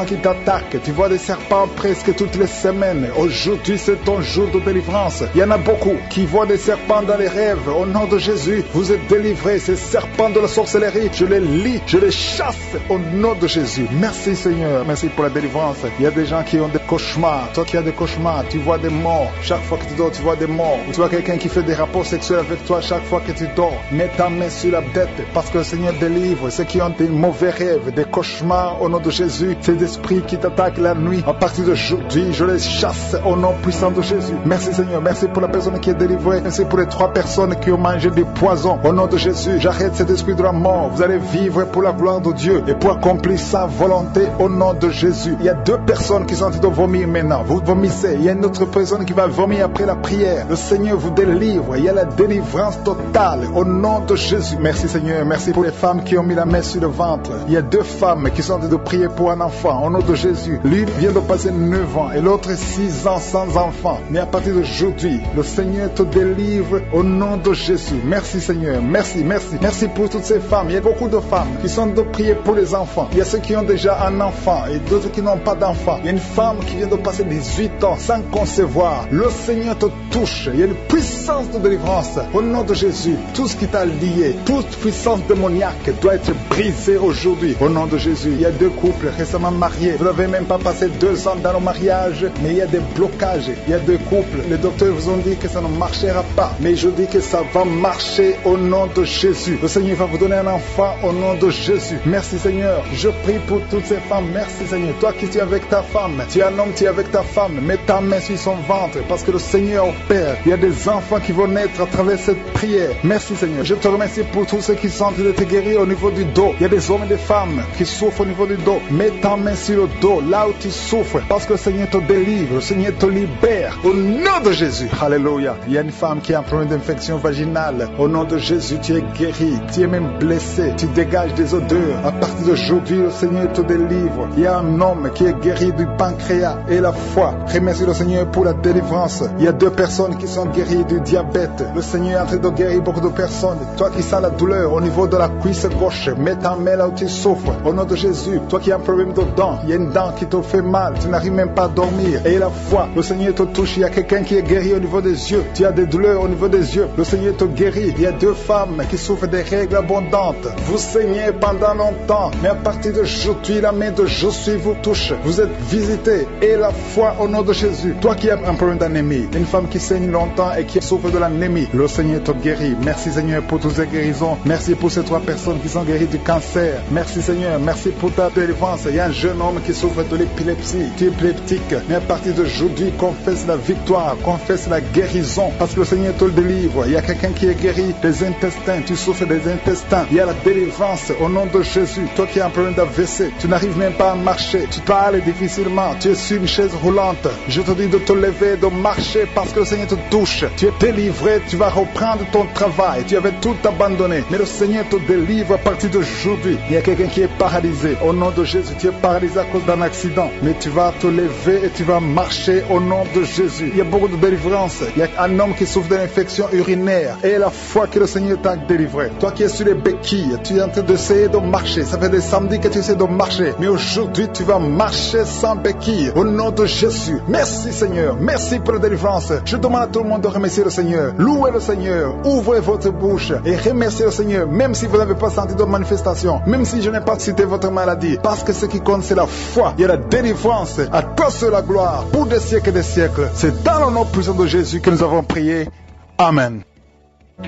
qui t'attaquent. Tu vois des serpents presque toutes les semaines. Aujourd'hui, c'est ton jour de délivrance. Il y en a beaucoup qui voient des serpents dans les rêves. Au nom de Jésus, vous êtes délivrés. Ces serpents de la sorcellerie, je les lis, je les chasse au nom de Jésus. Merci Seigneur, merci pour la délivrance. Il y a des gens qui ont des cauchemars. Toi qui as des cauchemars, tu vois des morts. Chaque fois que tu dors, tu vois des morts. Tu vois quelqu'un qui fait des rapports sexuels avec toi chaque fois que tu dors. Mets ta main sur la tête parce que le Seigneur délivre ceux qui ont des mauvais rêves, des cauchemars au nom de Jésus. Ces esprits qui t'attaquent la nuit, à partir d'aujourd'hui, je les chasse au nom puissant de Jésus. Merci Seigneur, merci pour la personne qui est délivrée. Merci pour les 3 personnes qui ont mangé du poison. Au nom de Jésus, j'arrête cet esprit de la mort. Vous allez vivre pour la gloire de Dieu et pour accomplir sa volonté au nom de Jésus. Il y a 2 personnes qui sont en train de vomir maintenant. Vous vomissez. Il y a une autre personne qui va vomir après la prière. Le Seigneur vous délivre. Il y a la délivrance totale au nom de Jésus. Merci Seigneur, merci pour les femmes qui ont mis la main sur le ventre. Il y a 2 femmes qui sont en train de prier pour un enfant au nom de Jésus. L'une vient de passer 9 ans et l'autre 6 ans sans enfant. Mais à partir d'aujourd'hui, le Seigneur te délivre au nom de Jésus. Merci Seigneur, merci, merci. Merci pour toutes ces femmes. Il y a beaucoup de femmes qui sont de prier pour les enfants. Il y a ceux qui ont déjà un enfant et d'autres qui n'ont pas d'enfant. Il y a une femme qui vient de passer 18 ans sans concevoir. Le Seigneur te touche. Il y a une puissance de délivrance au nom de Jésus. Tout ce qui t'a lié, toute puissance démoniaque doit être brisée aujourd'hui au nom de Jésus. Il y a 2 couples récemment mariés. Vous n'avez même pas passé 2 ans dans le mariage, mais il y a des blocages, il y a des couples. Les docteurs vous ont dit que ça ne marchera pas, mais je dis que ça va marcher au nom de Jésus. Le Seigneur va vous donner un enfant au nom de Jésus. Merci Seigneur. Je prie pour toutes ces femmes. Merci Seigneur. Toi qui es avec ta femme, tu es un homme, tu es avec ta femme, mets ta main sur son ventre parce que le Seigneur opère. Il y a des enfants qui vont naître à travers cette prière. Merci Seigneur. Je te remercie pour tous ceux qui sont en train de te guérir au niveau du dos. Il y a des hommes et des femmes qui souffrent au niveau du dos. Mets ta main sur le dos, là où tu souffres, parce que le Seigneur te délivre, le Seigneur te libère. Au nom de Jésus. Alléluia. Il y a une femme qui a un problème d'infection vaginale. Au nom de Jésus, tu es guéri. Tu es même blessé. Tu dégages des odeurs. À partir d'aujourd'hui, le Seigneur te délivre. Il y a un homme qui est guéri du pancréas et la foi. Remercie le Seigneur pour la délivrance. Il y a 2 personnes qui sont guéries du diabète. Le Seigneur est en train de guérir beaucoup de personnes. Toi qui sens la douleur au niveau de la cuisse gauche, mets ta main là où tu souffres. Au nom de Jésus, toi qui as un problème de dents, il y a une dent qui te fait mal, tu n'arrives même pas à dormir. Et la foi, le Seigneur te touche. Il y a quelqu'un qui est guéri au niveau des yeux. Tu as des douleurs au niveau des yeux. Le Seigneur te guérit. Il y a 2 femmes qui souffrent des règles abondantes. Vous saignez pendant longtemps, mais à partir d'aujourd'hui, la main de Jésus vous touche. Vous êtes visité. Et la foi au nom de Jésus. Toi qui as un problème d'anémie, une femme qui saigne longtemps et qui souffre de l'anémie, le Seigneur te guérit. Merci Seigneur pour toutes ces guérisons. Merci pour ces 3 personnes qui sont guéries du cancer. Merci Seigneur. Merci pour ta délivrance. Il y a un jeune homme qui souffre de l'épilepsie. Tu es épileptique. Mais à partir d'aujourd'hui, confesse la victoire, confesse la guérison, parce que le Seigneur te le délivre. Il y a quelqu'un qui est guéri des intestins. Tu souffres des intestins. Il y a la délivrance au nom de Jésus. Toi qui as un problème d'AVC, tu n'arrives même pas à marcher. Tu parles difficilement. Tu es sur une chaise roulante. Je te dis de te lever, de marcher, parce que le Seigneur te touche. Tu es délivré. Tu vas reprendre ton travail. Tu avais tout abandonné, mais le Seigneur te délivre à partir d'aujourd'hui. Il y a quelqu'un qui est paralysé. Au nom de Jésus, tu es paralysé à cause d'un accident, mais tu vas te lever et tu vas marcher au nom de Jésus. Il y a beaucoup de délivrance. Il y a un homme qui souffre d'une infection urinaire et la foi que le Seigneur t'a délivré. Toi qui es sur les béquilles, tu es en train d'essayer de marcher. Ça fait des samedis que tu essaies de marcher, mais aujourd'hui tu vas marcher sans béquilles au nom de Jésus. Merci Seigneur. Merci pour la délivrance. Je demande à tout le monde de remercier le Seigneur. Louez le Seigneur. Ouvrez votre bouche et remerciez le Seigneur, même si vous n'avez pas senti de manifestation, même si je n'ai pas cité votre maladie, parce que ce qui compte c'est la foi. Il y a la délivrance. À toi seul la gloire pour des siècles et des siècles. C'est dans le nom puissant de Jésus que nous avons prié. Amen.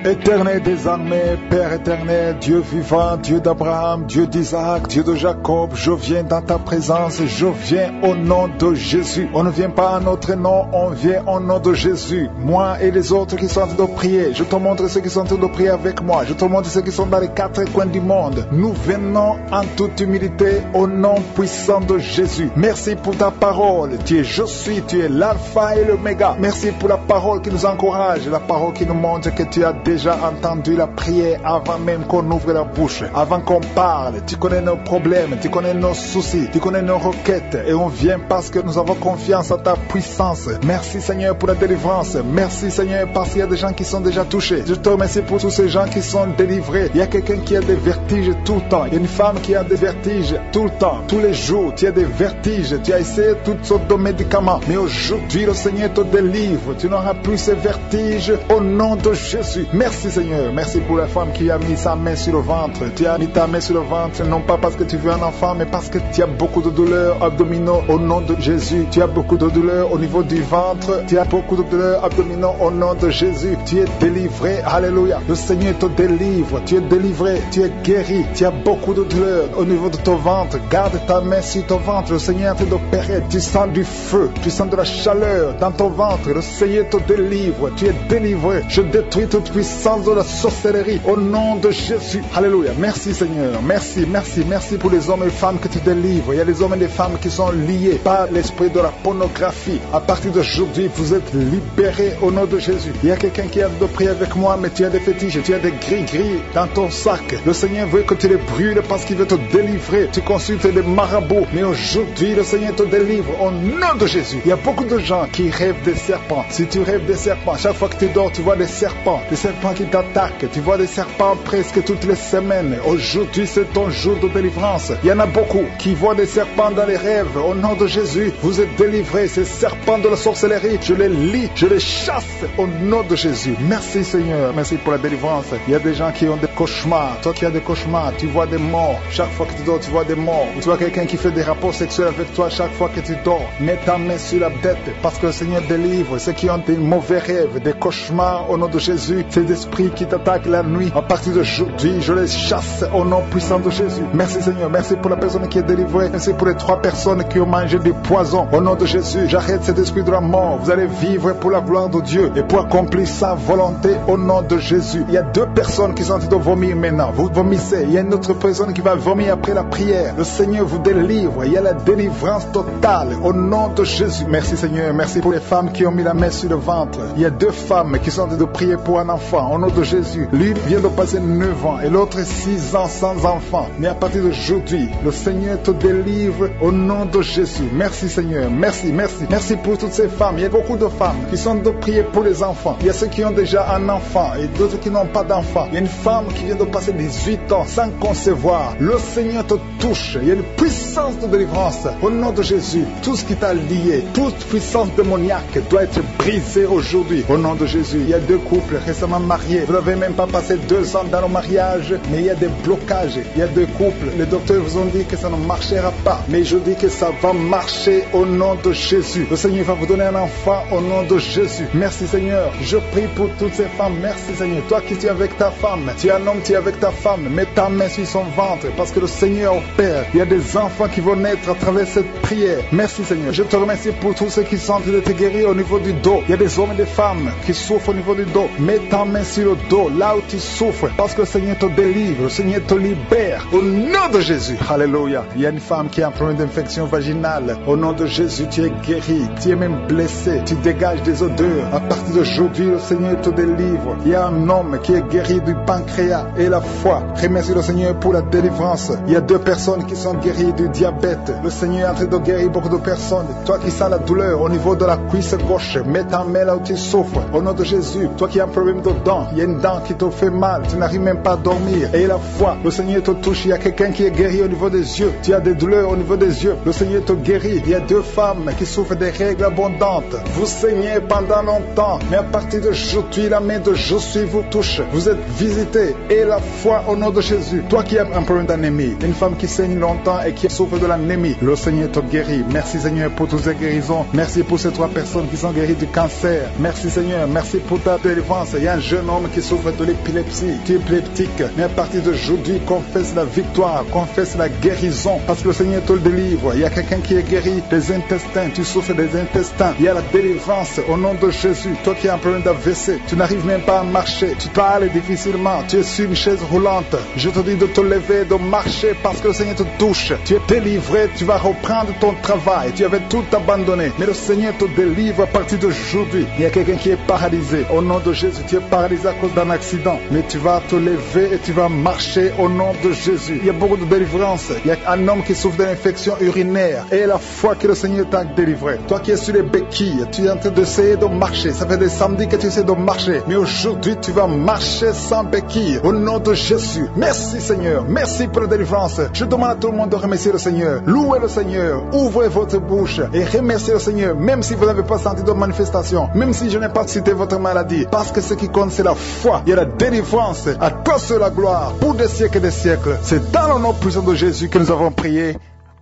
Éternel des armées, Père éternel, Dieu vivant, Dieu d'Abraham, Dieu d'Isaac, Dieu de Jacob, je viens dans ta présence, je viens au nom de Jésus. On ne vient pas en notre nom, on vient au nom de Jésus. Moi et les autres qui sont en train de prier, je te montre ceux qui sont en train de prier avec moi, je te montre ceux qui sont dans les 4 coins du monde. Nous venons en toute humilité au nom puissant de Jésus. Merci pour ta parole, tu es je suis, tu es l'alpha et l'oméga. Merci pour la parole qui nous encourage, la parole qui nous montre que tu as déjà entendu la prière avant même qu'on ouvre la bouche, avant qu'on parle. Tu connais nos problèmes, tu connais nos soucis, tu connais nos requêtes et on vient parce que nous avons confiance en ta puissance. Merci Seigneur pour la délivrance. Merci Seigneur parce qu'il y a des gens qui sont déjà touchés. Je te remercie pour tous ces gens qui sont délivrés. Il y a quelqu'un qui a des vertiges tout le temps. Il y a une femme qui a des vertiges tout le temps, tous les jours. Tu as des vertiges, tu as essayé toutes sortes de médicaments, mais aujourd'hui le Seigneur te délivre. Tu n'auras plus ces vertiges au nom de Jésus. Merci Seigneur, merci pour la femme qui a mis sa main sur le ventre. Tu as mis ta main sur le ventre, non pas parce que tu veux un enfant, mais parce que tu as beaucoup de douleurs abdominaux au nom de Jésus. Tu as beaucoup de douleurs au niveau du ventre, tu as beaucoup de douleurs abdominaux au nom de Jésus. Tu es délivré, alléluia. Le Seigneur te délivre, tu es délivré, tu es guéri. Tu as beaucoup de douleurs au niveau de ton ventre. Garde ta main sur ton ventre, le Seigneur est en train d'opérer. Tu sens du feu, tu sens de la chaleur dans ton ventre. Le Seigneur te délivre, tu es délivré. Je détruis toute puissance de la sorcellerie au nom de Jésus. Alléluia. Merci Seigneur. Merci, merci, merci pour les hommes et femmes que tu délivres. Il y a des hommes et des femmes qui sont liés par l'esprit de la pornographie. À partir d'aujourd'hui, vous êtes libérés au nom de Jésus. Il y a quelqu'un qui a de prier avec moi, mais tu as des fétiches, tu as des gris-gris dans ton sac. Le Seigneur veut que tu les brûles parce qu'il veut te délivrer. Tu consultes des marabouts, mais aujourd'hui, le Seigneur te délivre au nom de Jésus. Il y a beaucoup de gens qui rêvent des serpents. Si tu rêves des serpents, chaque fois que tu dors, tu vois des serpents serpents qui t'attaquent. Tu vois des serpents presque toutes les semaines. Aujourd'hui, c'est ton jour de délivrance. Il y en a beaucoup qui voient des serpents dans les rêves. Au nom de Jésus, vous êtes délivrés. Ces serpents de la sorcellerie, je les lis, je les chasse au nom de Jésus. Merci Seigneur, merci pour la délivrance. Il y a des gens qui ont des cauchemars. Toi qui as des cauchemars, tu vois des morts. Chaque fois que tu dors, tu vois des morts. Tu vois quelqu'un qui fait des rapports sexuels avec toi chaque fois que tu dors. Mets ta main sur la tête parce que le Seigneur délivre ceux qui ont des mauvais rêves, des cauchemars au nom de Jésus. Ces esprits qui t'attaquent la nuit, à partir d'aujourd'hui, je les chasse au nom puissant de Jésus. Merci Seigneur, merci pour la personne qui est délivrée. Merci pour les 3 personnes qui ont mangé du poison. Au nom de Jésus, j'arrête cet esprit de la mort. Vous allez vivre pour la gloire de Dieu et pour accomplir sa volonté au nom de Jésus. Il y a 2 personnes qui sont en train de vomir maintenant. Vous vomissez. Il y a une autre personne qui va vomir après la prière. Le Seigneur vous délivre. Il y a la délivrance totale au nom de Jésus. Merci Seigneur. Merci pour les femmes qui ont mis la main sur le ventre. Il y a 2 femmes qui sont en train de prier pour un enfant au nom de Jésus. L'une vient de passer 9 ans et l'autre 6 ans sans enfant. Mais à partir d'aujourd'hui, le Seigneur te délivre au nom de Jésus. Merci Seigneur. Merci, merci. Merci pour toutes ces femmes. Il y a beaucoup de femmes qui sont de prier pour les enfants. Il y a ceux qui ont déjà un enfant et d'autres qui n'ont pas d'enfant. Il y a une femme qui vient de passer 18 ans sans concevoir. Le Seigneur te touche. Il y a une puissance de délivrance au nom de Jésus. Tout ce qui t'a lié, toute puissance démoniaque doit être brisée aujourd'hui au nom de Jésus. Il y a 2 couples récemment mariés. Vous n'avez même pas passé 2 ans dans le mariage, mais il y a des blocages. Il y a 2 couples. Les docteurs vous ont dit que ça ne marchera pas, mais je dis que ça va marcher au nom de Jésus. Le Seigneur va vous donner un enfant au nom de Jésus. Merci Seigneur. Je prie pour toutes ces femmes. Merci Seigneur. Toi qui es avec ta femme, tu es un homme, tu es avec ta femme. Mets ta main sur son ventre parce que le Seigneur opère. Il y a des enfants qui vont naître à travers cette prière. Merci Seigneur. Je te remercie pour tous ceux qui sont en train de te guérir au niveau du dos. Il y a des hommes et des femmes qui souffrent au niveau du dos. Mets ta main sur le dos, là où tu souffres, parce que le Seigneur te délivre, le Seigneur te libère. Au nom de Jésus. Alléluia. Il y a une femme qui a un problème d'infection vaginale. Au nom de Jésus, tu es guéri. Tu es même blessé. Tu dégages des odeurs. À partir d'aujourd'hui, le Seigneur te délivre. Il y a un homme qui est guéri du pancréas et la foi. Remercie le Seigneur pour la délivrance. Il y a 2 personnes qui sont guéries du diabète. Le Seigneur est en train de guérir beaucoup de personnes. Toi qui sens la douleur au niveau de la cuisse gauche, mets ta main là où tu souffres. Au nom de Jésus, toi qui as un problème de dents, il y a une dent qui te fait mal, tu n'arrives même pas à dormir. Et la foi, le Seigneur te touche. Il y a quelqu'un qui est guéri au niveau des yeux. Tu as des douleurs au niveau des yeux. Le Seigneur te guérit. Il y a 2 femmes qui souffrent des règles abondantes. Vous saignez pendant longtemps, mais à partir d'aujourd'hui, la main de Jésus vous touche. Vous êtes visité. Et la foi au nom de Jésus. Toi qui as un problème d'anémie, une femme qui saigne longtemps et qui souffre de l'anémie, le Seigneur te guérit. Merci Seigneur pour toutes ces guérisons. Merci pour ces 3 personnes qui sont guéries du cancer. Merci Seigneur. Merci pour ta délivrance. Il y a un jeune homme qui souffre de l'épilepsie. Tu es épileptique. Mais à partir d'aujourd'hui, confesse la victoire, confesse la guérison, parce que le Seigneur te le délivre. Il y a quelqu'un qui est guéri des intestins. Tu souffres des intestins. Il y a la délivrance au nom de Jésus. Toi qui as un problème d'AVC, tu n'arrives même pas à marcher. Tu parles difficilement. Tu es sur une chaise roulante. Je te dis de te lever, de marcher, parce que le Seigneur te touche. Tu es délivré. Tu vas reprendre ton travail. Tu avais tout abandonné, mais le Seigneur te délivre à partir d'aujourd'hui. Il y a quelqu'un qui est paralysé. Au nom de Jésus, tu es paralysé à cause d'un accident, mais tu vas te lever et tu vas marcher au nom de Jésus. Il y a beaucoup de délivrance. Il y a un homme qui souffre d'une infection urinaire et la foi que le Seigneur t'a délivré. Toi qui es sur les béquilles, tu es en train d'essayer de marcher. Ça fait des samedis que tu essaies de marcher, mais aujourd'hui tu vas marcher sans béquilles au nom de Jésus. Merci Seigneur. Merci pour la délivrance. Je demande à tout le monde de remercier le Seigneur. Louez le Seigneur. Ouvrez votre bouche et remerciez le Seigneur, même si vous n'avez pas senti de manifestation, même si je n'ai pas cité votre maladie, parce que ce qui compte c'est la foi. Il y a la délivrance. À toi seul la gloire pour des siècles et des siècles. C'est dans le nom puissant de Jésus que nous avons prié.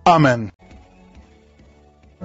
Amen.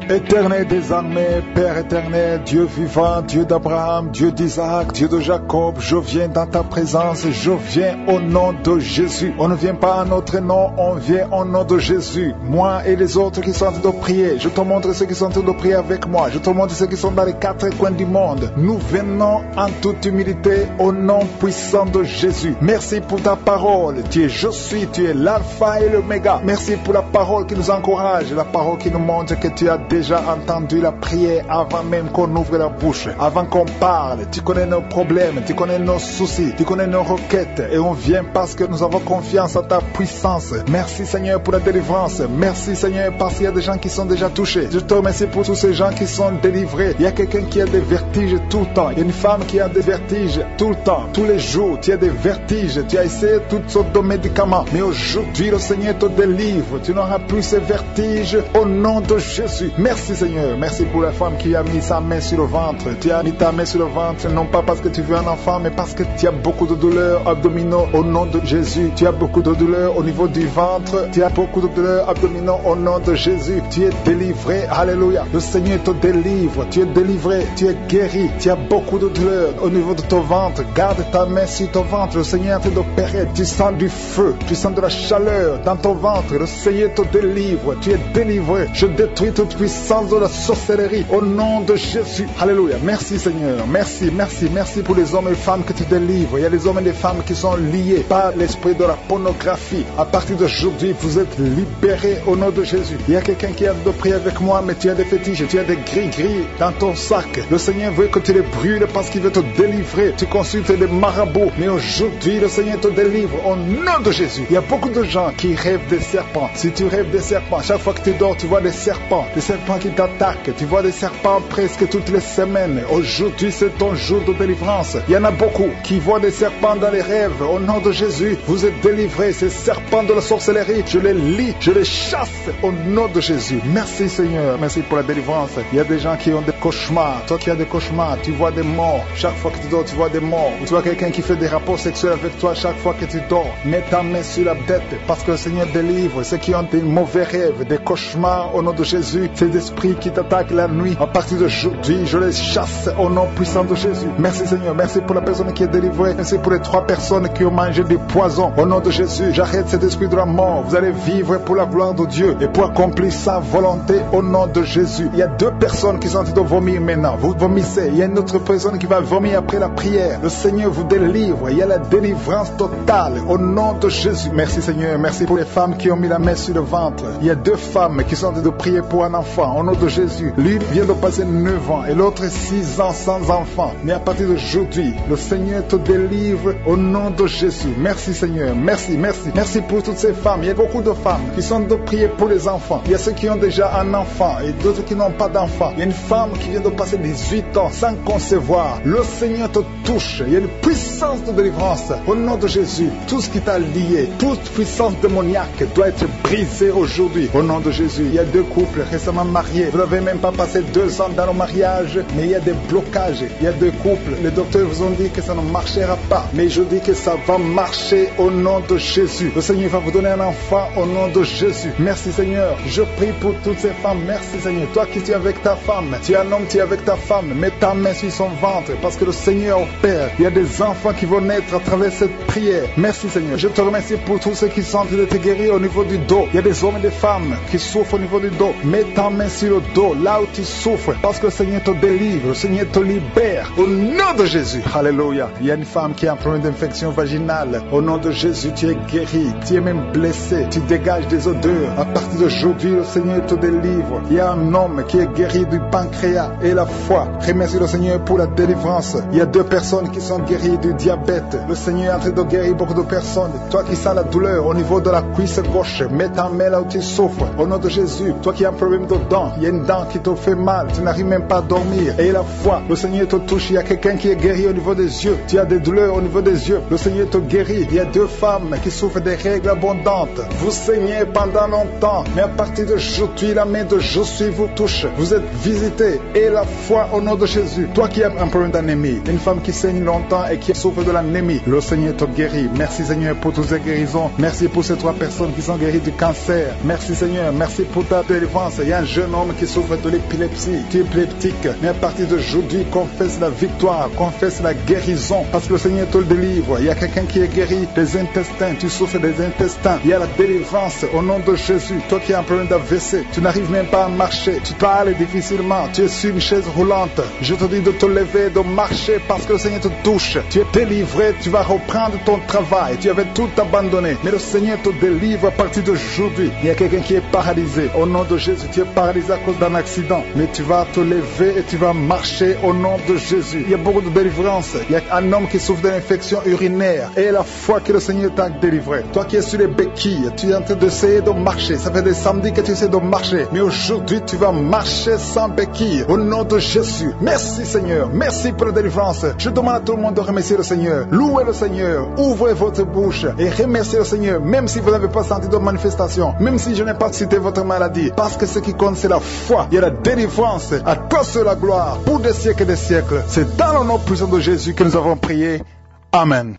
Éternel des armées, Père éternel, Dieu vivant, Dieu d'Abraham, Dieu d'Isaac, Dieu de Jacob, je viens dans ta présence, je viens au nom de Jésus. On ne vient pas en notre nom, on vient au nom de Jésus. Moi et les autres qui sont en train de prier, je te montre ceux qui sont en train de prier avec moi, je te montre ceux qui sont dans les 4 coins du monde. Nous venons en toute humilité au nom puissant de Jésus. Merci pour ta parole, tu es je suis, tu es l'alpha et l'oméga. Merci pour la parole qui nous encourage, la parole qui nous montre que tu as déjà entendu la prière avant même qu'on ouvre la bouche, avant qu'on parle. Tu connais nos problèmes, tu connais nos soucis, tu connais nos requêtes. Et on vient parce que nous avons confiance en ta puissance. Merci Seigneur pour la délivrance. Merci Seigneur parce qu'il y a des gens qui sont déjà touchés. Je te remercie pour tous ces gens qui sont délivrés. Il y a quelqu'un qui a des vertiges tout le temps. Il y a une femme qui a des vertiges tout le temps, tous les jours. Tu as des vertiges. Tu as essayé toutes sortes de médicaments. Mais aujourd'hui, le Seigneur te délivre. Tu n'auras plus ces vertiges au nom de Jésus. Merci Seigneur. Merci pour la femme qui a mis sa main sur le ventre. Tu as mis ta main sur le ventre, non pas parce que tu veux un enfant, mais parce que tu as beaucoup de douleurs abdominaux au nom de Jésus. Tu as beaucoup de douleurs au niveau du ventre. Tu as beaucoup de douleurs abdominaux au nom de Jésus. Tu es délivré. Alléluia. Le Seigneur te délivre. Tu es délivré. Tu es guéri. Tu as beaucoup de douleurs au niveau de ton ventre. Garde ta main sur ton ventre. Le Seigneur te d'opérer. Tu sens du feu. Tu sens de la chaleur dans ton ventre. Le Seigneur te délivre. Tu es délivré. Je détruis toute puissance de la sorcellerie au nom de Jésus. Alléluia. Merci Seigneur. Merci, merci, merci pour les hommes et femmes que tu délivres. Il y a des hommes et des femmes qui sont liés par l'esprit de la pornographie. À partir d'aujourd'hui, vous êtes libérés au nom de Jésus. Il y a quelqu'un qui a de prier avec moi, mais tu as des fétiches, tu as des gris-gris dans ton sac. Le Seigneur veut que tu les brûles parce qu'il veut te délivrer. Tu consultes des marabouts, mais aujourd'hui, le Seigneur te délivre au nom de Jésus. Il y a beaucoup de gens qui rêvent des serpents. Si tu rêves des serpents, chaque fois que tu dors, tu vois des serpents qui t'attaquent. Tu vois des serpents presque toutes les semaines. Aujourd'hui, c'est ton jour de délivrance. Il y en a beaucoup qui voient des serpents dans les rêves. Au nom de Jésus, vous êtes délivrés. Ces serpents de la sorcellerie, je les lis, je les chasse au nom de Jésus. Merci Seigneur, merci pour la délivrance. Il y a des gens qui ont des cauchemars. Toi qui as des cauchemars, tu vois des morts. Chaque fois que tu dors, tu vois des morts. Tu vois quelqu'un qui fait des rapports sexuels avec toi chaque fois que tu dors. Mets ta main sur la tête parce que le Seigneur délivre ceux qui ont des mauvais rêves, des cauchemars au nom de Jésus. Ces esprits qui t'attaquent la nuit, à partir d'aujourd'hui, je les chasse au nom puissant de Jésus. Merci Seigneur, merci pour la personne qui est délivrée. Merci pour les 3 personnes qui ont mangé du poison. Au nom de Jésus, j'arrête cet esprit de la mort. Vous allez vivre pour la gloire de Dieu et pour accomplir sa volonté au nom de Jésus. Il y a 2 personnes qui sont en train de vomir maintenant. Vous vomissez. Il y a une autre personne qui va vomir après la prière. Le Seigneur vous délivre. Il y a la délivrance totale au nom de Jésus. Merci Seigneur, merci pour les femmes qui ont mis la main sur le ventre. Il y a 2 femmes qui sont en train de prier pour un enfant au nom de Jésus. L'une vient de passer 9 ans et l'autre 6 ans sans enfant. Mais à partir d'aujourd'hui, le Seigneur te délivre au nom de Jésus. Merci Seigneur, merci, merci. Merci pour toutes ces femmes. Il y a beaucoup de femmes qui sont de prier pour les enfants. Il y a ceux qui ont déjà un enfant et d'autres qui n'ont pas d'enfant. Il y a une femme qui vient de passer 18 ans sans concevoir. Le Seigneur te touche. Il y a une puissance de délivrance au nom de Jésus. Tout ce qui t'a lié, toute puissance démoniaque doit être brisée aujourd'hui au nom de Jésus. Il y a 2 couples récemment mariés. Vous n'avez même pas passé 2 ans dans le mariage, mais il y a des blocages. Il y a 2 couples. Les docteurs vous ont dit que ça ne marchera pas, mais je dis que ça va marcher au nom de Jésus. Le Seigneur va vous donner un enfant au nom de Jésus. Merci Seigneur. Je prie pour toutes ces femmes. Merci Seigneur. Toi qui es avec ta femme, tu es un homme, tu es avec ta femme. Mets ta main sur son ventre parce que le Seigneur opère. Il y a des enfants qui vont naître à travers cette prière. Merci Seigneur. Je te remercie pour tous ceux qui sont en train de te guérir au niveau du dos. Il y a des hommes et des femmes qui souffrent au niveau du dos. Mets ta main sur le dos, là où tu souffres, parce que le Seigneur te délivre, le Seigneur te libère. Au nom de Jésus. Alléluia. Il y a une femme qui a un problème d'infection vaginale. Au nom de Jésus, tu es guéri. Tu es même blessé. Tu dégages des odeurs. À partir d'aujourd'hui, le Seigneur te délivre. Il y a un homme qui est guéri du pancréas et la foi. Remercie le Seigneur pour la délivrance. Il y a 2 personnes qui sont guéries du diabète. Le Seigneur est en train de guérir beaucoup de personnes. Toi qui sens la douleur au niveau de la cuisse gauche, mets ta main là où tu souffres. Au nom de Jésus, toi qui as un problème de dents, il y a une dent qui te fait mal. Tu n'arrives même pas à dormir. Et la foi, le Seigneur te touche. Il y a quelqu'un qui est guéri au niveau des yeux. Tu as des douleurs au niveau des yeux. Le Seigneur te guérit. Il y a 2 femmes qui souffrent des règles abondantes. Vous saignez pendant longtemps, mais à partir d'aujourd'hui, la main de Jésus vous touche. Vous êtes visité. Et la foi au nom de Jésus. Toi qui as un problème d'anémie, une femme qui saigne longtemps et qui souffre de l'anémie, le Seigneur te guérit. Merci Seigneur pour toutes ces guérisons. Merci pour ces 3 personnes qui sont guéries du cancer. Merci Seigneur. Merci pour ta délivrance. Il y a un jeune homme qui souffre de l'épilepsie. Tu es épileptique. Mais à partir d'aujourd'hui, confesse la victoire, confesse la guérison, parce que le Seigneur te le délivre. Il y a quelqu'un qui est guéri des intestins. Tu souffres des intestins. Il y a la délivrance au nom de Jésus. Toi qui as un problème d'AVC, tu n'arrives même pas à marcher. Tu parles difficilement. Tu es sur une chaise roulante. Je te dis de te lever, de marcher, parce que le Seigneur te touche. Tu es délivré. Tu vas reprendre ton travail. Tu avais tout abandonné. Mais le Seigneur te délivre à partir d'aujourd'hui. Il y a quelqu'un qui est paralysé. Au nom de Jésus, tu es paralysé à cause d'un accident, mais tu vas te lever et tu vas marcher au nom de Jésus. Il y a beaucoup de délivrance. Il y a un homme qui souffre d'une infection urinaire et la foi que le Seigneur t'a délivré. Toi qui es sur les béquilles, tu es en train d'essayer de marcher. Ça fait des samedis que tu essaies de marcher, mais aujourd'hui tu vas marcher sans béquilles au nom de Jésus. Merci Seigneur, merci pour la délivrance. Je demande à tout le monde de remercier le Seigneur. Louez le Seigneur, ouvrez votre bouche et remerciez le Seigneur, même si vous n'avez pas senti de manifestation, même si je n'ai pas cité votre maladie, parce que ce qui compte c'est la foi. Il y a la délivrance. À toi seul la gloire pour des siècles et des siècles. C'est dans le nom puissant de Jésus que nous avons prié. Amen.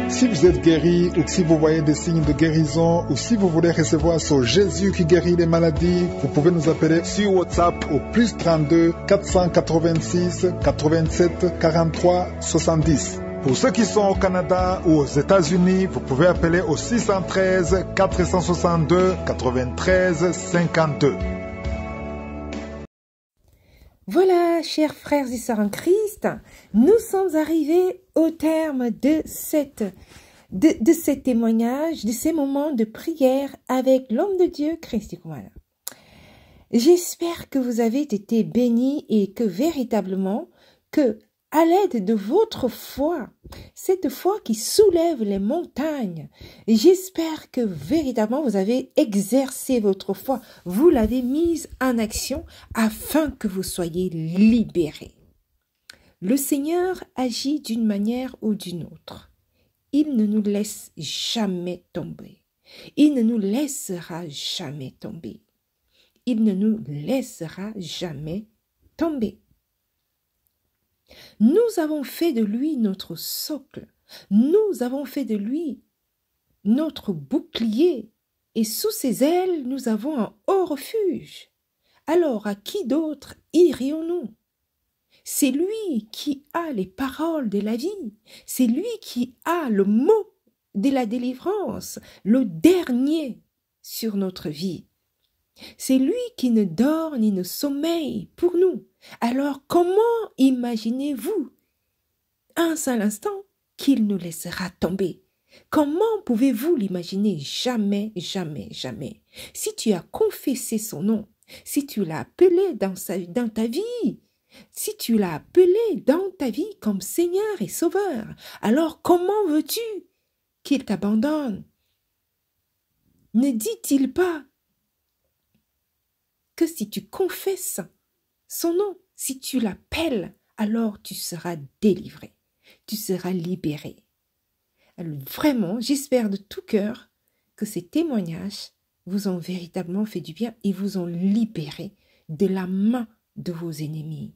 Si vous êtes guéri ou si vous voyez des signes de guérison ou si vous voulez recevoir ce Jésus qui guérit les maladies, vous pouvez nous appeler sur WhatsApp au plus 32 486 87 43 70. Pour ceux qui sont au Canada ou aux États-Unis, vous pouvez appeler au 613 462 93 52. Voilà, chers frères et sœurs en Christ, nous sommes arrivés au terme de ces témoignages, de ces moments de prière avec l'homme de Dieu, Chris Ndikumana. J'espère que vous avez été bénis et que véritablement, que à l'aide de votre foi, cette foi qui soulève les montagnes, j'espère que véritablement vous avez exercé votre foi, vous l'avez mise en action afin que vous soyez libérés. Le Seigneur agit d'une manière ou d'une autre. Il ne nous laisse jamais tomber. Il ne nous laissera jamais tomber. Il ne nous laissera jamais tomber. Nous avons fait de lui notre socle. Nous avons fait de lui notre bouclier. Et sous ses ailes, nous avons un haut refuge. Alors, à qui d'autre irions-nous? C'est lui qui a les paroles de la vie. C'est lui qui a le mot de la délivrance, le dernier sur notre vie. C'est lui qui ne dort ni ne sommeille pour nous. Alors comment imaginez-vous un seul instant qu'il nous laissera tomber? Comment pouvez-vous l'imaginer? Jamais, jamais, jamais. Si tu as confessé son nom, si tu l'as appelé dans ta vie, si tu l'as appelé dans ta vie comme Seigneur et Sauveur, alors comment veux-tu qu'il t'abandonne? Ne dit-il pas que si tu confesses son nom, si tu l'appelles, alors tu seras délivré, tu seras libéré. Alors vraiment, j'espère de tout cœur que ces témoignages vous ont véritablement fait du bien et vous ont libéré de la main de vos ennemis.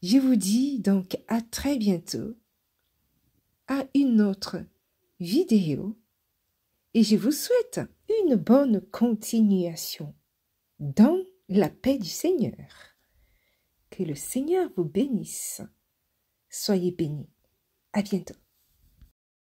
Je vous dis donc à très bientôt à une autre vidéo et je vous souhaite une bonne continuation dans la paix du Seigneur. Que le Seigneur vous bénisse. Soyez bénis. À bientôt.